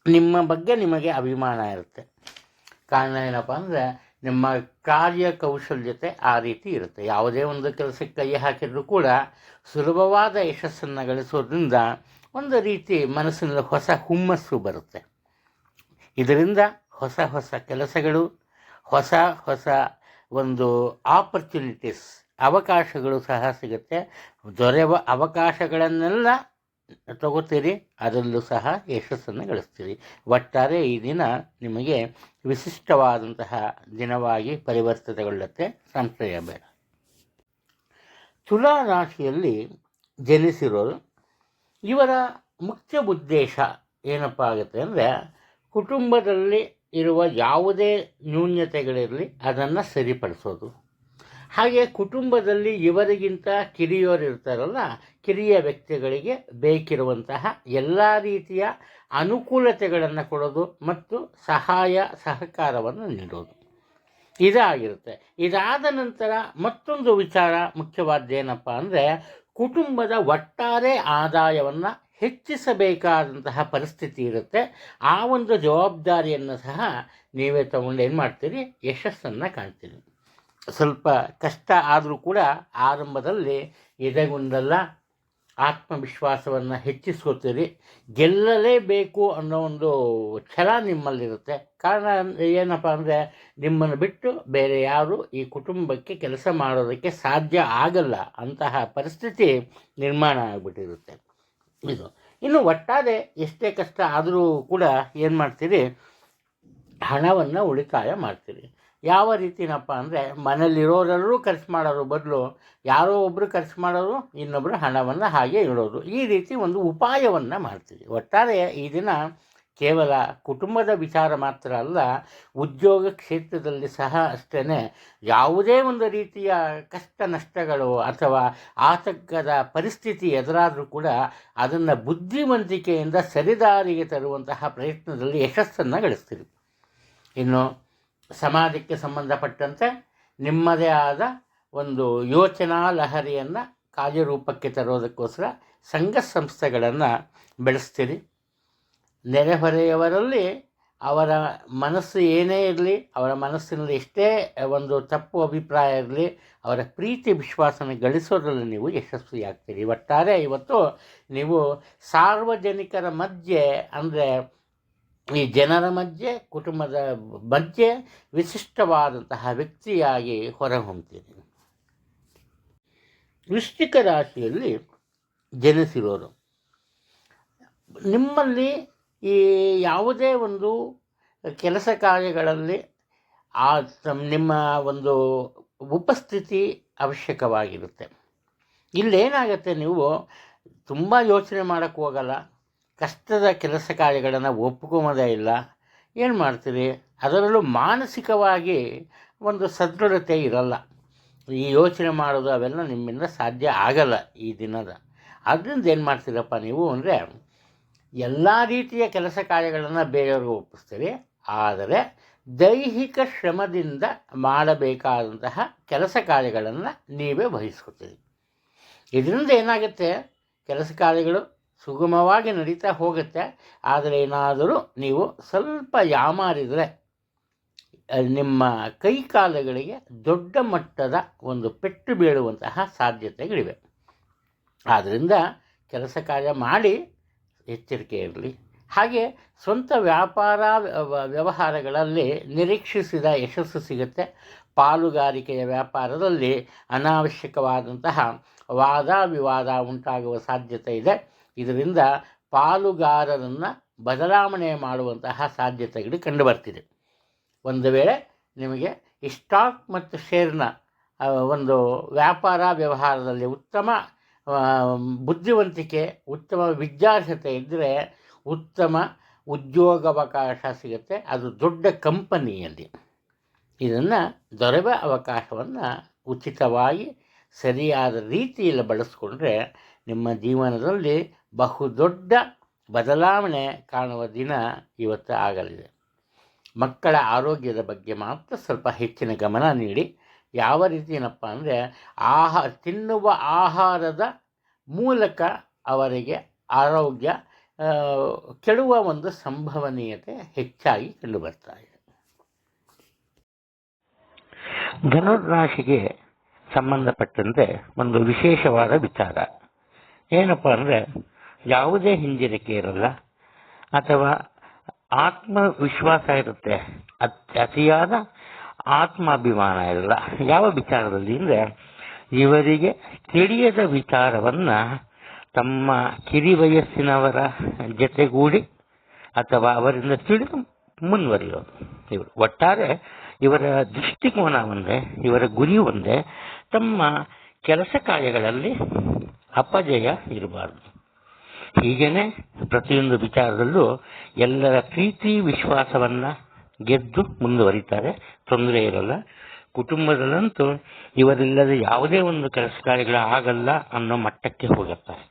ನಿಮ್ಮ ಬಗ್ಗೆ ನಿಮಗೆ ಅಭಿಮಾನ ಇರುತ್ತೆ. ಕಾರಣ ಏನಪ್ಪ ಅಂದರೆ ನಿಮ್ಮ ಕಾರ್ಯಕೌಶಲ್ಯತೆ ಆ ರೀತಿ ಇರುತ್ತೆ. ಯಾವುದೇ ಒಂದು ಕೆಲಸಕ್ಕೆ ಕೈ ಹಾಕಿದರೂ ಕೂಡ ಸುಲಭವಾದ ಯಶಸ್ಸನ್ನು ಗಳಿಸೋದ್ರಿಂದ ಒಂದು ರೀತಿ ಮನಸ್ಸಿನಲ್ಲಿ ಹೊಸ ಹುಮ್ಮಸ್ಸು ಬರುತ್ತೆ. ಇದರಿಂದ ಹೊಸ ಹೊಸ ಕೆಲಸಗಳು, ಹೊಸ ಹೊಸ ಒಂದು ಆಪರ್ಚುನಿಟೀಸ್, ಅವಕಾಶಗಳು ಸಹ ಸಿಗುತ್ತೆ. ದೊರೆಯುವ ಅವಕಾಶಗಳನ್ನೆಲ್ಲ ತಗೋತೀರಿ, ಅದರಲ್ಲೂ ಸಹ ಯಶಸ್ಸನ್ನು ಗಳಿಸ್ತೀರಿ. ಒಟ್ಟಾರೆ ಈ ದಿನ ನಿಮಗೆ ವಿಶಿಷ್ಟವಾದಂತಹ ದಿನವಾಗಿ ಪರಿವರ್ತನೆಗೊಳ್ಳುತ್ತೆ, ಸಂಶಯ ಬೇಡ. ತುಲಾ ರಾಶಿಯಲ್ಲಿ ಜನಿಸಿರೋರು, ಇವರ ಮುಖ್ಯ ಉದ್ದೇಶ ಏನಪ್ಪ ಆಗುತ್ತೆ ಅಂದರೆ ಕುಟುಂಬದಲ್ಲಿ ಇರುವ ಯಾವುದೇ ನ್ಯೂನ್ಯತೆಗಳಿರಲಿ ಅದನ್ನು ಸರಿಪಡಿಸೋದು. ಹಾಗೆ ಕುಟುಂಬದಲ್ಲಿ ಇವರಿಗಿಂತ ಕಿರಿಯವರು ಇರ್ತಾರಲ್ಲ, ಕಿರಿಯ ವ್ಯಕ್ತಿಗಳಿಗೆ ಬೇಕಿರುವಂತಹ ಎಲ್ಲ ರೀತಿಯ ಅನುಕೂಲತೆಗಳನ್ನು ಕೊಡೋದು ಮತ್ತು ಸಹಾಯ ಸಹಕಾರವನ್ನು ನೀಡೋದು ಇದಾಗಿರುತ್ತೆ. ಇದಾದ ನಂತರ ಮತ್ತೊಂದು ವಿಚಾರ ಮುಖ್ಯವಾದ್ದೇನಪ್ಪ ಅಂದರೆ ಕುಟುಂಬದ ಒಟ್ಟಾರೆ ಆದಾಯವನ್ನು ಹೆಚ್ಚಿಸಬೇಕಾದಂತಹ ಪರಿಸ್ಥಿತಿ ಇರುತ್ತೆ. ಆ ಒಂದು ಜವಾಬ್ದಾರಿಯನ್ನು ಸಹ ನೀವೇ ತಗೊಂಡು ಏನು ಮಾಡ್ತೀರಿ, ಯಶಸ್ಸನ್ನು ಕಾಣ್ತೀರಿ. ಸ್ವಲ್ಪ ಕಷ್ಟ ಆದರೂ ಕೂಡ ಆರಂಭದಲ್ಲಿ ಎದೆಗುಂದಲ್ಲ, ಆತ್ಮವಿಶ್ವಾಸವನ್ನು ಹೆಚ್ಚಿಸ್ಕೋತೀರಿ. ಗೆಲ್ಲಲೇಬೇಕು ಅನ್ನೋ ಒಂದು ಛಲ ನಿಮ್ಮಲ್ಲಿರುತ್ತೆ. ಕಾರಣ ಏನಪ್ಪ ಅಂದರೆ ನಿಮ್ಮನ್ನು ಬಿಟ್ಟು ಬೇರೆ ಯಾರು ಈ ಕುಟುಂಬಕ್ಕೆ ಕೆಲಸ ಮಾಡೋದಕ್ಕೆ ಸಾಧ್ಯ ಆಗಲ್ಲ ಅಂತಹ ಪರಿಸ್ಥಿತಿ ನಿರ್ಮಾಣ ಆಗಿಬಿಟ್ಟಿರುತ್ತೆ. ಇದು ಇನ್ನು ಒಟ್ಟಾರೆ ಎಷ್ಟೇ ಕಷ್ಟ ಆದರೂ ಕೂಡ ಏನು ಮಾಡ್ತೀರಿ, ಹಣವನ್ನು ಉಳಿತಾಯ ಮಾಡ್ತೀರಿ. ಯಾವ ರೀತಿನಪ್ಪ ಅಂದರೆ ಮನೇಲಿರೋರೆಲ್ಲರೂ ಖರ್ಚು ಮಾಡೋರು ಬದಲು ಯಾರೋ ಒಬ್ಬರು ಖರ್ಚು ಮಾಡೋರು, ಇನ್ನೊಬ್ಬರು ಹಣವನ್ನು ಹಾಗೆ ಇಡೋದು, ಈ ರೀತಿ ಒಂದು ಉಪಾಯವನ್ನು ಮಾಡ್ತೀವಿ. ಒಟ್ಟಾರೆ ಈ ದಿನ ಕೇವಲ ಕುಟುಂಬದ ವಿಚಾರ ಮಾತ್ರ ಅಲ್ಲ, ಉದ್ಯೋಗ ಕ್ಷೇತ್ರದಲ್ಲಿ ಸಹ ಅಷ್ಟೇ ಯಾವುದೇ ಒಂದು ರೀತಿಯ ಕಷ್ಟ ನಷ್ಟಗಳು ಅಥವಾ ಆತಂಕದ ಪರಿಸ್ಥಿತಿ ಎದುರಾದರೂ ಕೂಡ ಅದನ್ನು ಬುದ್ಧಿವಂತಿಕೆಯಿಂದ ಸರಿದಾರಿಗೆ ತರುವಂತಹ ಪ್ರಯತ್ನದಲ್ಲಿ ಯಶಸ್ಸನ್ನು ಗಳಿಸ್ತೀರಿ. ಇನ್ನು ಸಮಾಜಕ್ಕೆ ಸಂಬಂಧಪಟ್ಟಂತೆ ನಿಮ್ಮದೇ ಆದ ಒಂದು ಯೋಚನಾ ಲಹರಿಯನ್ನು ಕಾರ್ಯರೂಪಕ್ಕೆ ತರೋದಕ್ಕೋಸ್ಕರ ಸಂಘ ಸಂಸ್ಥೆಗಳನ್ನು ಬೆಳೆಸ್ತೀರಿ. ನೆರೆಹೊರೆಯವರಲ್ಲಿ ಅವರ ಮನಸ್ಸು ಏನೇ ಇರಲಿ, ಅವರ ಮನಸ್ಸಿನಲ್ಲಿ ಎಷ್ಟೇ ಒಂದು ತಪ್ಪು ಅಭಿಪ್ರಾಯ ಇರಲಿ, ಅವರ ಪ್ರೀತಿ ವಿಶ್ವಾಸನ ಗಳಿಸೋದ್ರಲ್ಲಿ ನೀವು ಯಶಸ್ವಿಯಾಗ್ತೀರಿ. ಒಟ್ಟಾರೆ ಇವತ್ತು ನೀವು ಸಾರ್ವಜನಿಕರ ಮಧ್ಯೆ ಅಂದರೆ ಈ ಜನರ ಮಧ್ಯೆ, ಕುಟುಂಬದ ಮಧ್ಯೆ ವಿಶಿಷ್ಟವಾದಂತಹ ವ್ಯಕ್ತಿಯಾಗಿ ಹೊರಹೊಮ್ತೀರಿ. ವೃಶ್ಚಿಕ ರಾಶಿಯಲ್ಲಿ ಜನಿಸಿರೋರು, ನಿಮ್ಮಲ್ಲಿ ಈ ಯಾವುದೇ ಒಂದು ಕೆಲಸ ಕಾರ್ಯಗಳಲ್ಲಿ ನಿಮ್ಮ ಒಂದು ಉಪಸ್ಥಿತಿ ಅವಶ್ಯಕವಾಗಿರುತ್ತೆ. ಇಲ್ಲೇನಾಗುತ್ತೆ, ನೀವು ತುಂಬ ಯೋಚನೆ ಮಾಡೋಕ್ಕೆ ಹೋಗಲ್ಲ, ಕಷ್ಟದ ಕೆಲಸ ಕಾರ್ಯಗಳನ್ನು ಒಪ್ಕೊಂಬೋದೇ ಇಲ್ಲ. ಏನು ಮಾಡ್ತೀರಿ, ಅದರಲ್ಲೂ ಮಾನಸಿಕವಾಗಿ ಒಂದು ಸದೃಢತೆ ಇರಲ್ಲ. ಈ ಯೋಚನೆ ಮಾಡೋದು ಅವೆಲ್ಲ ನಿಮ್ಮಿಂದ ಸಾಧ್ಯ ಆಗಲ್ಲ ಈ ದಿನದ. ಅದರಿಂದ ಏನು ಮಾಡ್ತೀರಪ್ಪ ನೀವು ಅಂದರೆ ಎಲ್ಲ ರೀತಿಯ ಕೆಲಸ ಕಾರ್ಯಗಳನ್ನು ಬೇರೆಯವ್ರಿಗೆ ಒಪ್ಪಿಸ್ತೀರಿ, ಆದರೆ ದೈಹಿಕ ಶ್ರಮದಿಂದ ಮಾಡಬೇಕಾದಂತಹ ಕೆಲಸ ಕಾರ್ಯಗಳನ್ನು ನೀವೇ ವಹಿಸ್ಕೊತೀರಿ. ಇದರಿಂದ ಏನಾಗುತ್ತೆ, ಕೆಲಸ ಕಾರ್ಯಗಳು ಸುಗಮವಾಗಿ ನಡೀತಾ ಹೋಗುತ್ತೆ. ಆದರೆ ಏನಾದರೂ ನೀವು ಸ್ವಲ್ಪ ಯಾಮಾರಿದರೆ ನಿಮ್ಮ ಕೈಕಾಲುಗಳಿಗೆ ದೊಡ್ಡ ಮಟ್ಟದ ಒಂದು ಪೆಟ್ಟು ಬೀಳುವಂತಹ ಸಾಧ್ಯತೆಗಳಿವೆ. ಆದ್ದರಿಂದ ಕೆಲಸ ಕಾರ್ಯ ಮಾಡಿ ಎಚ್ಚರಿಕೆ ಇರಲಿ. ಹಾಗೆ ಸ್ವಂತ ವ್ಯಾಪಾರ ವ್ಯವಹಾರಗಳಲ್ಲಿ ನಿರೀಕ್ಷಿಸಿದ ಯಶಸ್ಸು ಸಿಗುತ್ತೆ. ಪಾಲುಗಾರಿಕೆಯ ವ್ಯಾಪಾರದಲ್ಲಿ ಅನಾವಶ್ಯಕವಾದಂತಹ ವಾದ ವಿವಾದ ಉಂಟಾಗುವ ಸಾಧ್ಯತೆ ಇದೆ. ಇದರಿಂದ ಪಾಲುಗಾರರನ್ನು ಬದಲಾವಣೆ ಮಾಡುವಂತಹ ಸಾಧ್ಯತೆಗಳು ಕಂಡುಬರ್ತಿದೆ. ಒಂದು ವೇಳೆ ನಿಮಗೆ ಈ ಸ್ಟಾಕ್ ಮತ್ತು ಶೇರ್ನ ಒಂದು ವ್ಯಾಪಾರ ವ್ಯವಹಾರದಲ್ಲಿ ಉತ್ತಮ ಬುದ್ಧಿವಂತಿಕೆ, ಉತ್ತಮ ವಿದ್ಯಾರ್ಹತೆ ಇದ್ದರೆ ಉತ್ತಮ ಉದ್ಯೋಗಾವಕಾಶ ಸಿಗುತ್ತೆ, ಅದು ದೊಡ್ಡ ಕಂಪನಿಯಲ್ಲಿ. ಇದನ್ನು ದೊರೆವ ಅವಕಾಶವನ್ನು ಉಚಿತವಾಗಿ ಸರಿಯಾದ ರೀತಿಯಲ್ಲಿ ಬಳಸ್ಕೊಂಡ್ರೆ ನಿಮ್ಮ ಜೀವನದಲ್ಲಿ ಬಹುದೊಡ್ಡ ಬದಲಾವಣೆ ಕಾಣುವ ದಿನ ಇವತ್ತು ಆಗಲಿದೆ. ಮಕ್ಕಳ ಆರೋಗ್ಯದ ಬಗ್ಗೆ ಮಾತ್ರ ಸ್ವಲ್ಪ ಹೆಚ್ಚಿನ ಗಮನ ನೀಡಿ. ಯಾವ ರೀತಿ ಏನಪ್ಪ ಅಂದರೆ ತಿನ್ನುವ ಆಹಾರದ ಮೂಲಕ ಅವರಿಗೆ ಆರೋಗ್ಯ ಕೆಡುವ ಒಂದು ಸಂಭವನೀಯತೆ ಹೆಚ್ಚಾಗಿ ಕಂಡುಬರ್ತಾ ಇದೆ. ಧನುರಾಶಿಗೆ ಸಂಬಂಧಪಟ್ಟಂತೆ ಒಂದು ವಿಶೇಷವಾದ ವಿಚಾರ ಏನಪ್ಪ ಅಂದರೆ, ಯಾವುದೇ ಹಿಂಜರಿಕೆ ಇರಲ್ಲ ಅಥವಾ ಆತ್ಮವಿಶ್ವಾಸ ಇರುತ್ತೆ, ಅತಿಯಾದ ಆತ್ಮಾಭಿಮಾನ ಇರಲ್ಲ. ಯಾವ ವಿಚಾರದಲ್ಲಿ ಅಂದರೆ, ಇವರಿಗೆ ತಿಳಿಯದ ವಿಚಾರವನ್ನು ತಮ್ಮ ಕಿರಿ ವಯಸ್ಸಿನವರ ಜೊತೆಗೂಡಿ ಅಥವಾ ಅವರಿಂದ ತಿಳಿದು ಮುಂದುವರಿಯೋದು. ಇವರು ಒಟ್ಟಾರೆ ಇವರ ದೃಷ್ಟಿಕೋನ ಒಂದೇ, ಇವರ ಗುರಿ ಒಂದೇ, ತಮ್ಮ ಕೆಲಸ ಕಾರ್ಯಗಳಲ್ಲಿ ಅಪಜಯ ಇರಬಾರ್ದು. ಹೀಗೇನೆ ಪ್ರತಿಯೊಂದು ವಿಚಾರದಲ್ಲೂ ಎಲ್ಲರ ಪ್ರೀತಿ ವಿಶ್ವಾಸವನ್ನು ಗೆದ್ದು ಮುಂದುವರಿತಾರೆ, ತೊಂದರೆ ಇರಲ್ಲ. ಕುಟುಂಬದಲ್ಲಂತೂ ಇವರಿಲ್ಲದೆ ಯಾವುದೇ ಒಂದು ಕೆಲಸ ಕಾರ್ಯಗಳು ಆಗಲ್ಲ ಅನ್ನೋ ಮಟ್ಟಕ್ಕೆ ಹೋಗುತ್ತಾರೆ.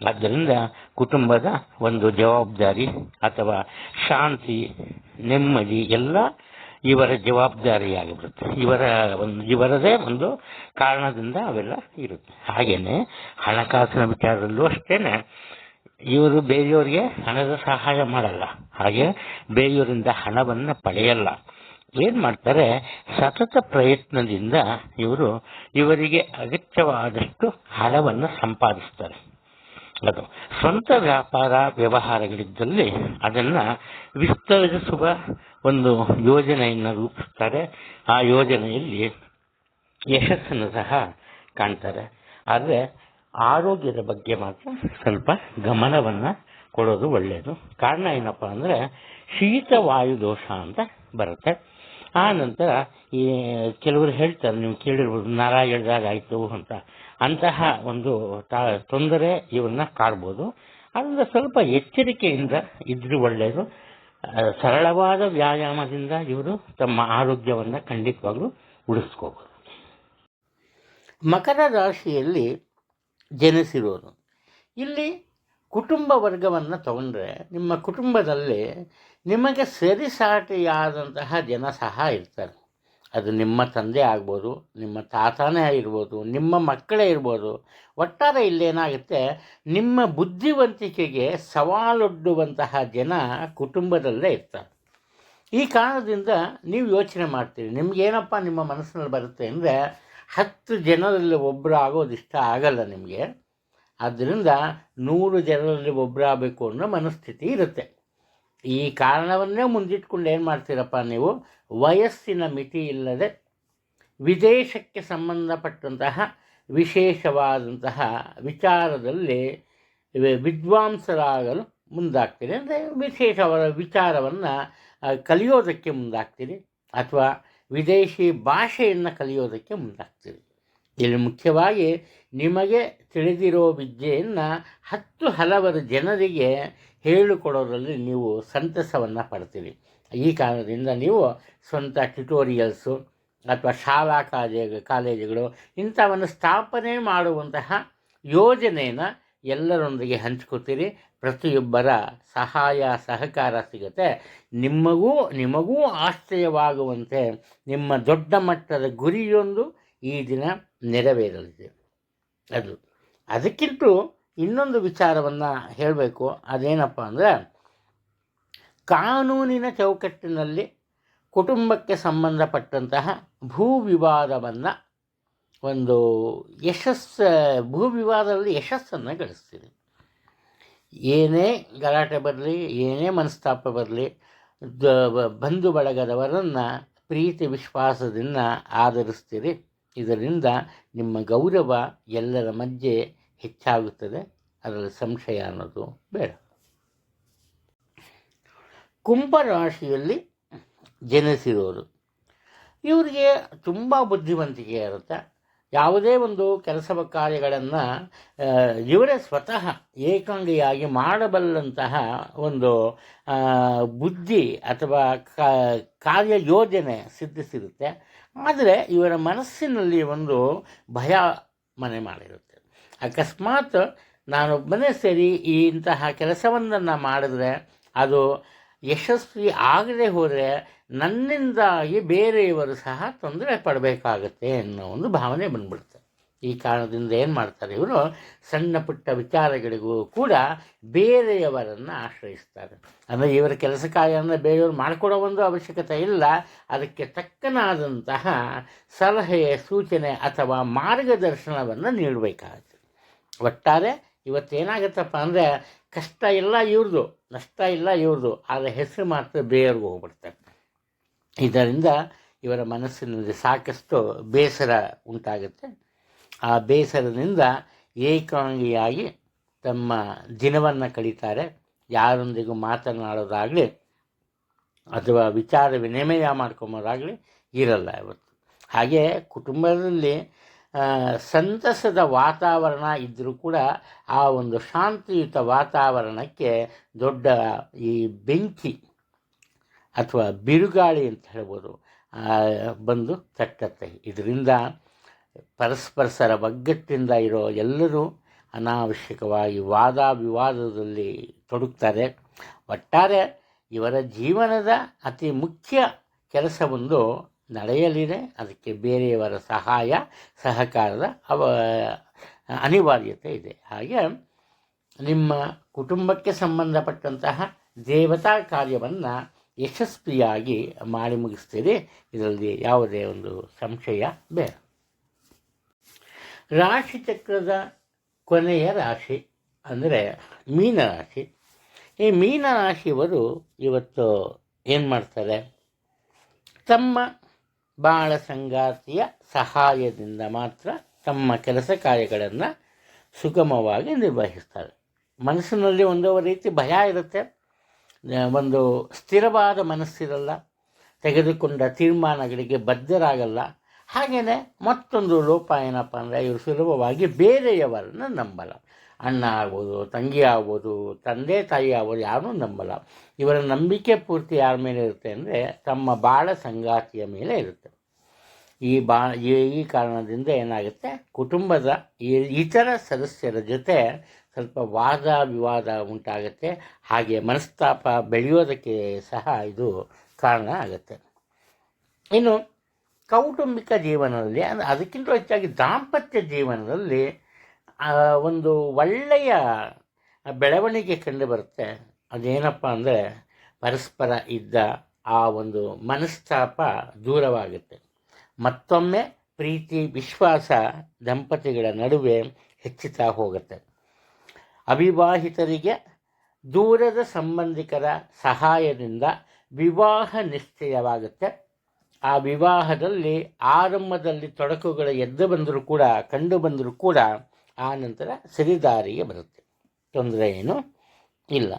ಆದ್ದರಿಂದ ಕುಟುಂಬದ ಒಂದು ಜವಾಬ್ದಾರಿ ಅಥವಾ ಶಾಂತಿ, ನೆಮ್ಮದಿ ಎಲ್ಲ ಇವರ ಜವಾಬ್ದಾರಿಯಾಗಿಬಿಡುತ್ತೆ. ಇವರದೇ ಒಂದು ಕಾರಣದಿಂದ ಅವೆಲ್ಲ ಇರುತ್ತೆ. ಹಾಗೆಯೇ ಹಣಕಾಸಿನ ವಿಚಾರದಲ್ಲೂ ಅಷ್ಟೇ, ಇವರು ಬೇರೆಯವರಿಗೆ ಹಣದ ಸಹಾಯ ಮಾಡಲ್ಲ, ಹಾಗೆ ಬೇರೆಯವರಿಂದ ಹಣವನ್ನು ಪಡೆಯಲ್ಲ. ಏನು ಮಾಡ್ತಾರೆ, ಸತತ ಪ್ರಯತ್ನದಿಂದ ಇವರಿಗೆ ಅಗತ್ಯವಾದಷ್ಟು ಹಣವನ್ನು ಸಂಪಾದಿಸ್ತಾರೆ. ಅದು ಸ್ವಂತ ವ್ಯಾಪಾರ ವ್ಯವಹಾರಗಳಿದ್ದಲ್ಲಿ ಅದನ್ನು ವಿಸ್ತರಿಸುವ ಒಂದು ಯೋಜನೆಯನ್ನು ರೂಪಿಸ್ತಾರೆ. ಆ ಯೋಜನೆಯಲ್ಲಿ ಯಶಸ್ಸನ್ನು ಸಹ ಕಾಣ್ತಾರೆ. ಆದರೆ ಆರೋಗ್ಯದ ಬಗ್ಗೆ ಮಾತ್ರ ಸ್ವಲ್ಪ ಗಮನವನ್ನು ಕೊಡೋದು ಒಳ್ಳೆಯದು. ಕಾರಣ ಏನಪ್ಪ ಅಂದರೆ, ಶೀತವಾಯು ದೋಷ ಅಂತ ಬರುತ್ತೆ. ಆ ನಂತರ ಕೆಲವರು ಹೇಳ್ತಾರೆ, ನೀವು ಕೇಳಿರ್ಬೋದು, ನರ ಎಳೆದಾಗಾಯಿತು ಅಂತ. ಅಂತಹ ಒಂದು ತೊಂದರೆ ಇವನ್ನ ಕಾಡ್ಬೋದು. ಅದರಿಂದ ಸ್ವಲ್ಪ ಎಚ್ಚರಿಕೆಯಿಂದ ಇದ್ರೂ ಒಳ್ಳೆಯದು. ಸರಳವಾದ ವ್ಯಾಯಾಮದಿಂದ ಇವರು ತಮ್ಮ ಆರೋಗ್ಯವನ್ನು ಖಂಡಿತವಾಗ್ಲೂ ಉಳಿಸ್ಕೋಬೋದು. ಮಕರ ರಾಶಿಯಲ್ಲಿ ಜನಿಸಿರೋರು ಇಲ್ಲಿ ಕುಟುಂಬ ವರ್ಗವನ್ನು ತಗೊಂಡ್ರೆ, ನಿಮ್ಮ ಕುಟುಂಬದಲ್ಲಿ ನಿಮಗೆ ಸರಿಸಾಟಿಯಾದಂತಹ ಜನ ಸಹ ಇರ್ತಾರೆ. ಅದು ನಿಮ್ಮ ತಂದೆ ಆಗ್ಬೋದು, ನಿಮ್ಮ ತಾತನೇ ಇರ್ಬೋದು, ನಿಮ್ಮ ಮಕ್ಕಳೇ ಇರ್ಬೋದು. ಒಟ್ಟಾರೆ ಇಲ್ಲೇನಾಗುತ್ತೆ, ನಿಮ್ಮ ಬುದ್ಧಿವಂತಿಕೆಗೆ ಸವಾಲೊಡ್ಡುವಂತಹ ಜನ ಕುಟುಂಬದಲ್ಲೇ ಇರ್ತಾರೆ. ಈ ಕಾರಣದಿಂದ ನೀವು ಯೋಚನೆ ಮಾಡ್ತೀರಿ, ನಿಮಗೇನಪ್ಪ ನಿಮ್ಮ ಮನಸ್ಸಿನಲ್ಲಿ ಬರುತ್ತೆ ಅಂದರೆ, 10 ಜನರಲ್ಲಿ ಒಬ್ಬರು ಆಗೋದು ಇಷ್ಟ ಆಗಲ್ಲ ನಿಮಗೆ. ಆದ್ದರಿಂದ 100 ಜನರಲ್ಲಿ ಒಬ್ಬರಾಗಬೇಕು ಅನ್ನೋ ಮನಸ್ಥಿತಿ ಇರುತ್ತೆ. ಈ ಕಾರಣವನ್ನೇ ಮುಂದಿಟ್ಕೊಂಡು ಏನು ಮಾಡ್ತೀರಪ್ಪ ನೀವು, ವಯಸ್ಸಿನ ಮಿತಿ ಇಲ್ಲದೆ ವಿದೇಶಕ್ಕೆ ಸಂಬಂಧಪಟ್ಟಂತಹ ವಿಶೇಷವಾದಂತಹ ವಿಚಾರದಲ್ಲಿ ವಿದ್ವಾಂಸರಾಗಲು ಮುಂದಾಗ್ತೀರಿ. ಅಂದರೆ ವಿಶೇಷವಾದ ವಿಚಾರವನ್ನು ಕಲಿಯೋದಕ್ಕೆ ಮುಂದಾಗ್ತೀರಿ, ಅಥವಾ ವಿದೇಶಿ ಭಾಷೆಯನ್ನು ಕಲಿಯೋದಕ್ಕೆ ಮುಂದಾಗ್ತೀರಿ. ಇಲ್ಲಿ ಮುಖ್ಯವಾಗಿ ನಿಮಗೆ ತಿಳಿದಿರೋ ವಿದ್ಯೆಯನ್ನು 10 ಹಲವಾರು ಜನರಿಗೆ ಹೇಳಿಕೊಡೋದ್ರಲ್ಲಿ ನೀವು ಸಂತಸವನ್ನು ಪಡ್ತೀರಿ. ಈ ಕಾರಣದಿಂದ ನೀವು ಸ್ವಂತ ಟ್ಯುಟೋರಿಯಲ್ಸು ಅಥವಾ ಶಾಲಾ ಕಾಲೇಜುಗಳು ಇಂಥವನ್ನು ಸ್ಥಾಪನೆ ಮಾಡುವಂತಹ ಯೋಜನೆಯನ್ನು ಎಲ್ಲರೊಂದಿಗೆ ಹಂಚ್ಕೋತೀರಿ. ಪ್ರತಿಯೊಬ್ಬರ ಸಹಾಯ ಸಹಕಾರ ಸಿಗುತ್ತೆ. ನಿಮಗೂ ಆಶ್ಚರ್ಯವಾಗುವಂತೆ ನಿಮ್ಮ ದೊಡ್ಡ ಮಟ್ಟದ ಗುರಿಯೊಂದು ಈ ದಿನ ನೆರವೇರಲಿದೆ. ಅದಕ್ಕಿಂತ ಇನ್ನೊಂದು ವಿಚಾರವನ್ನು ಹೇಳಬೇಕು. ಅದೇನಪ್ಪ ಅಂದರೆ, ಕಾನೂನಿನ ಚೌಕಟ್ಟಿನಲ್ಲಿ ಕುಟುಂಬಕ್ಕೆ ಸಂಬಂಧಪಟ್ಟಂತಹ ಭೂ ವಿವಾದದಲ್ಲಿ ಯಶಸ್ಸನ್ನು ಗಳಿಸ್ತೀರಿ. ಏನೇ ಗಲಾಟೆ ಬರಲಿ, ಏನೇ ಮನಸ್ತಾಪ ಬರಲಿ, ಬಂಧು ಬಳಗದವರನ್ನು ಪ್ರೀತಿ ವಿಶ್ವಾಸದಿಂದ ಆಧರಿಸ್ತೀರಿ. ಇದರಿಂದ ನಿಮ್ಮ ಗೌರವ ಎಲ್ಲರ ಮಧ್ಯೆ ಹೆಚ್ಚಾಗುತ್ತದೆ, ಅದರಲ್ಲಿ ಸಂಶಯ ಅನ್ನೋದು ಬೇಡ. ಕುಂಭರಾಶಿಯಲ್ಲಿ ಜನಿಸಿರೋರು ಇವರಿಗೆ ತುಂಬ ಬುದ್ಧಿವಂತಿಕೆ ಇರುತ್ತೆ. ಯಾವುದೇ ಒಂದು ಕೆಲಸ ಕಾರ್ಯಗಳನ್ನು ಇವರೇ ಸ್ವತಃ ಏಕಾಂಗಿಯಾಗಿ ಮಾಡಬಲ್ಲಂತಹ ಒಂದು ಬುದ್ಧಿ ಅಥವಾ ಕಾರ್ಯ ಯೋಜನೆ ಸಿದ್ಧಿಸಿರುತ್ತೆ. ಆದರೆ ಇವರ ಮನಸ್ಸಿನಲ್ಲಿ ಒಂದು ಭಯ ಮನೆ ಮಾಡಿರುತ್ತೆ. ಅಕಸ್ಮಾತ್ ನಾನೊಬ್ಬನೇ ಸೇರಿ ಇಂತಹ ಕೆಲಸವನ್ನು ಮಾಡಿದ್ರೆ ಅದು ಯಶಸ್ವಿ ಆಗದೆ ಹೋದರೆ ನನ್ನಿಂದಾಗಿ ಬೇರೆಯವರು ಸಹ ತೊಂದರೆ ಪಡಬೇಕಾಗತ್ತೆ ಅನ್ನೋ ಒಂದು ಭಾವನೆ ಬಂದ್ಬಿಡುತ್ತೆ. ಈ ಕಾರಣದಿಂದ ಏನು ಮಾಡ್ತಾರೆ ಇವರು, ಸಣ್ಣ ಪುಟ್ಟ ವಿಚಾರಗಳಿಗೂ ಕೂಡ ಬೇರೆಯವರನ್ನು ಆಶ್ರಯಿಸ್ತಾರೆ. ಅಂದರೆ ಇವರ ಕೆಲಸ ಕಾರ್ಯವನ್ನು ಬೇರೆಯವರು ಮಾಡಿಕೊಡೋ ಒಂದು ಅವಶ್ಯಕತೆ ಇಲ್ಲ, ಅದಕ್ಕೆ ತಕ್ಕನಾದಂತಹ ಸಲಹೆ, ಸೂಚನೆ ಅಥವಾ ಮಾರ್ಗದರ್ಶನವನ್ನು ನೀಡಬೇಕಾಗುತ್ತೆ. ಒಟ್ಟಾರೆ ಇವತ್ತೇನಾಗುತ್ತಪ್ಪ ಅಂದರೆ, ಕಷ್ಟ ಇಲ್ಲ ಇವ್ರದ್ದು, ನಷ್ಟ ಇಲ್ಲ ಇವ್ರದ್ದು, ಆದರೆ ಹೆಸರು ಮಾತ್ರ ಬೇರೆಯವ್ರಿಗೆ ಹೋಗ್ಬಿಡ್ತಾರೆ. ಇದರಿಂದ ಇವರ ಮನಸ್ಸಿನಲ್ಲಿ ಸಾಕಷ್ಟು ಬೇಸರ ಉಂಟಾಗುತ್ತೆ. ಆ ಬೇಸರದಿಂದ ಏಕಾಂಗಿಯಾಗಿ ತಮ್ಮ ದಿನವನ್ನು ಕಳೀತಾರೆ. ಯಾರೊಂದಿಗೂ ಮಾತನಾಡೋದಾಗಲಿ ಅಥವಾ ವಿಚಾರ ವಿನಿಮಯ ಮಾಡ್ಕೊಂಬೋದಾಗಲಿ ಇರಲ್ಲ ಇವತ್ತು. ಹಾಗೆ ಕುಟುಂಬದಲ್ಲಿ ಸಂತಸದ ವಾತಾವರಣ ಇದ್ದರೂ ಕೂಡ ಆ ಒಂದು ಶಾಂತಿಯುತ ವಾತಾವರಣಕ್ಕೆ ದೊಡ್ಡ ಈ ಬೆಂಕಿ ಅಥವಾ ಬಿರುಗಾಳಿ ಅಂತ ಹೇಳ್ಬೋದು ಬಂದು ತಟ್ಟತ್ತೆ. ಇದರಿಂದ ಪರಸ್ಪರಸರ ಒಗ್ಗಟ್ಟಿಂದ ಇರೋ ಎಲ್ಲರೂ ಅನಾವಶ್ಯಕವಾಗಿ ವಾದ ವಿವಾದದಲ್ಲಿ ತೊಡಗ್ತಾರೆ. ಒಟ್ಟಾರೆ ಇವರ ಜೀವನದ ಅತಿ ಮುಖ್ಯ ಕೆಲಸವೊಂದು ನಡೆಯಲಿದೆ. ಅದಕ್ಕೆ ಬೇರೆಯವರ ಸಹಾಯ ಸಹಕಾರದ ಅನಿವಾರ್ಯತೆ ಇದೆ. ಹಾಗೆ ನಿಮ್ಮ ಕುಟುಂಬಕ್ಕೆ ಸಂಬಂಧಪಟ್ಟಂತಹ ದೇವತಾ ಕಾರ್ಯವನ್ನು ಯಶಸ್ವಿಯಾಗಿ ಮಾಡಿ ಮುಗಿಸ್ತೀರಿ, ಇದರಲ್ಲಿ ಯಾವುದೇ ಒಂದು ಸಂಶಯ ಬೇಡ. ರಾಶಿಚಕ್ರದ ಕೊನೆಯ ರಾಶಿ ಅಂದರೆ ಮೀನರಾಶಿ. ಈ ಮೀನರಾಶಿಯವರು ಇವತ್ತು ಏನು ಮಾಡ್ತಾರೆ, ತಮ್ಮ ಬಾಳ ಸಂಗಾತಿಯ ಸಹಾಯದಿಂದ ಮಾತ್ರ ತಮ್ಮ ಕೆಲಸ ಕಾರ್ಯಗಳನ್ನು ಸುಗಮವಾಗಿ ನಿರ್ವಹಿಸ್ತಾರೆ. ಮನಸ್ಸಿನಲ್ಲಿ ಒಂದು ರೀತಿ ಭಯ ಇರುತ್ತೆ, ಒಂದು ಸ್ಥಿರವಾದ ಮನಸ್ಸಿರಲ್ಲ, ತೆಗೆದುಕೊಂಡ ತೀರ್ಮಾನಗಳಿಗೆ ಬದ್ಧರಾಗಲ್ಲ. ಹಾಗೆಯೇ ಮತ್ತೊಂದು ಲೋಪ ಏನಪ್ಪ ಅಂದರೆ, ಇವರು ಸುಲಭವಾಗಿ ಬೇರೆಯವರನ್ನು ನಂಬಲ್ಲ. ಅಣ್ಣ ಆಗ್ಬೋದು, ತಂಗಿ ಆಗ್ಬೋದು, ತಂದೆ ತಾಯಿ ಆಗ್ಬೋದು, ಯಾರೂ ನಂಬಲ್ಲ. ಇವರ ನಂಬಿಕೆ ಪೂರ್ತಿ ಯಾರ ಮೇಲೆ ಇರುತ್ತೆ ಅಂದರೆ ತಮ್ಮ ಬಾಳ ಸಂಗಾತಿಯ ಮೇಲೆ ಇರುತ್ತೆ. ಈ ಕಾರಣದಿಂದ ಏನಾಗುತ್ತೆ, ಕುಟುಂಬದ ಇತರ ಸದಸ್ಯರ ಜೊತೆ ಸ್ವಲ್ಪ ವಾದ ವಿವಾದ ಉಂಟಾಗುತ್ತೆ. ಹಾಗೆ ಮನಸ್ತಾಪ ಬೆಳೆಯೋದಕ್ಕೆ ಸಹ ಇದು ಕಾರಣ ಆಗುತ್ತೆ. ಇನ್ನು ಕೌಟುಂಬಿಕ ಜೀವನದಲ್ಲಿ ಅದಕ್ಕಿಂತ ಹೆಚ್ಚಾಗಿ ದಾಂಪತ್ಯ ಜೀವನದಲ್ಲಿ ಒಂದು ಒಳ್ಳೆಯ ಬೆಳವಣಿಗೆ ಕಂಡುಬರುತ್ತೆ. ಅದೇನಪ್ಪ ಅಂದರೆ, ಪರಸ್ಪರ ಇದ್ದ ಆ ಒಂದು ಮನಸ್ತಾಪ ದೂರವಾಗುತ್ತೆ. ಮತ್ತೊಮ್ಮೆ ಪ್ರೀತಿ ವಿಶ್ವಾಸ ದಂಪತಿಗಳ ನಡುವೆ ಹೆಚ್ಚುತ್ತಾ ಹೋಗುತ್ತೆ. ಅವಿವಾಹಿತರಿಗೆ ದೂರದ ಸಂಬಂಧಿಕರ ಸಹಾಯದಿಂದ ವಿವಾಹ ನಿಶ್ಚಯವಾಗುತ್ತೆ. ಆ ವಿವಾಹದಲ್ಲಿ ಆರಂಭದಲ್ಲಿ ತೊಡಕುಗಳು ಕಂಡು ಬಂದರೂ ಕೂಡ ಆ ನಂತರ ಸರಿದಾರಿಗೆ ಬರುತ್ತೆ, ತೊಂದರೆ ಏನೂ ಇಲ್ಲ.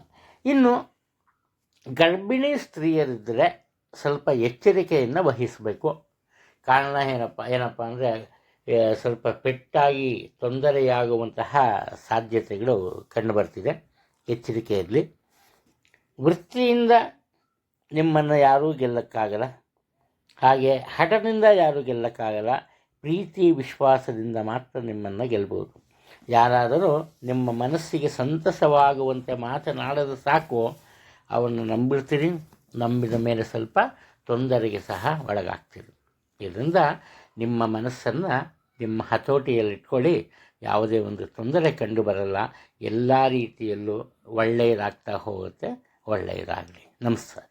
ಇನ್ನು ಗರ್ಭಿಣಿ ಸ್ತ್ರೀಯರಿದ್ದರೆ ಸ್ವಲ್ಪ ಎಚ್ಚರಿಕೆಯನ್ನು ವಹಿಸಬೇಕು. ಕಾರಣ ಏನಪ್ಪ ಅಂದರೆ, ಸ್ವಲ್ಪ ಪೆಟ್ಟಾಗಿ ತೊಂದರೆಯಾಗುವಂತಹ ಸಾಧ್ಯತೆಗಳು ಕಂಡುಬರ್ತಿದೆ, ಎಚ್ಚರಿಕೆ ಇರಲಿ. ವೃತ್ತಿಯಿಂದ ನಿಮ್ಮನ್ನು ಯಾರೂ ಗೆಲ್ಲಕ್ಕಾಗಲ್ಲ, ಹಾಗೆ ಹಠದಿಂದ ಯಾರೂ ಗೆಲ್ಲಕ್ಕಾಗಲ್ಲ. ಪ್ರೀತಿ ವಿಶ್ವಾಸದಿಂದ ಮಾತ್ರ ನಿಮ್ಮನ್ನು ಗೆಲ್ಬೋದು. ಯಾರಾದರೂ ನಿಮ್ಮ ಮನಸ್ಸಿಗೆ ಸಂತಸವಾಗುವಂತೆ ಮಾತನಾಡೋದು ಸಾಕು, ಅವನ್ನು ನಂಬಿರ್ತೀರಿ. ನಂಬಿದ ಮೇಲೆ ಸ್ವಲ್ಪ ತೊಂದರೆಗೆ ಸಹ ಒಳಗಾಗ್ತೀರಿ. ಇದರಿಂದ ನಿಮ್ಮ ಮನಸ್ಸನ್ನು ನಿಮ್ಮ ಹತೋಟಿಯಲ್ಲಿಟ್ಕೊಳ್ಳಿ. ಯಾವುದೇ ಒಂದು ತೊಂದರೆ ಕಂಡು ಬರಲ್ಲ. ಎಲ್ಲ ರೀತಿಯಲ್ಲೂ ಒಳ್ಳೆಯದಾಗ್ತಾ ಹೋಗುತ್ತೆ. ಒಳ್ಳೆಯದಾಗಲಿ. ನಮಸ್ಕಾರ.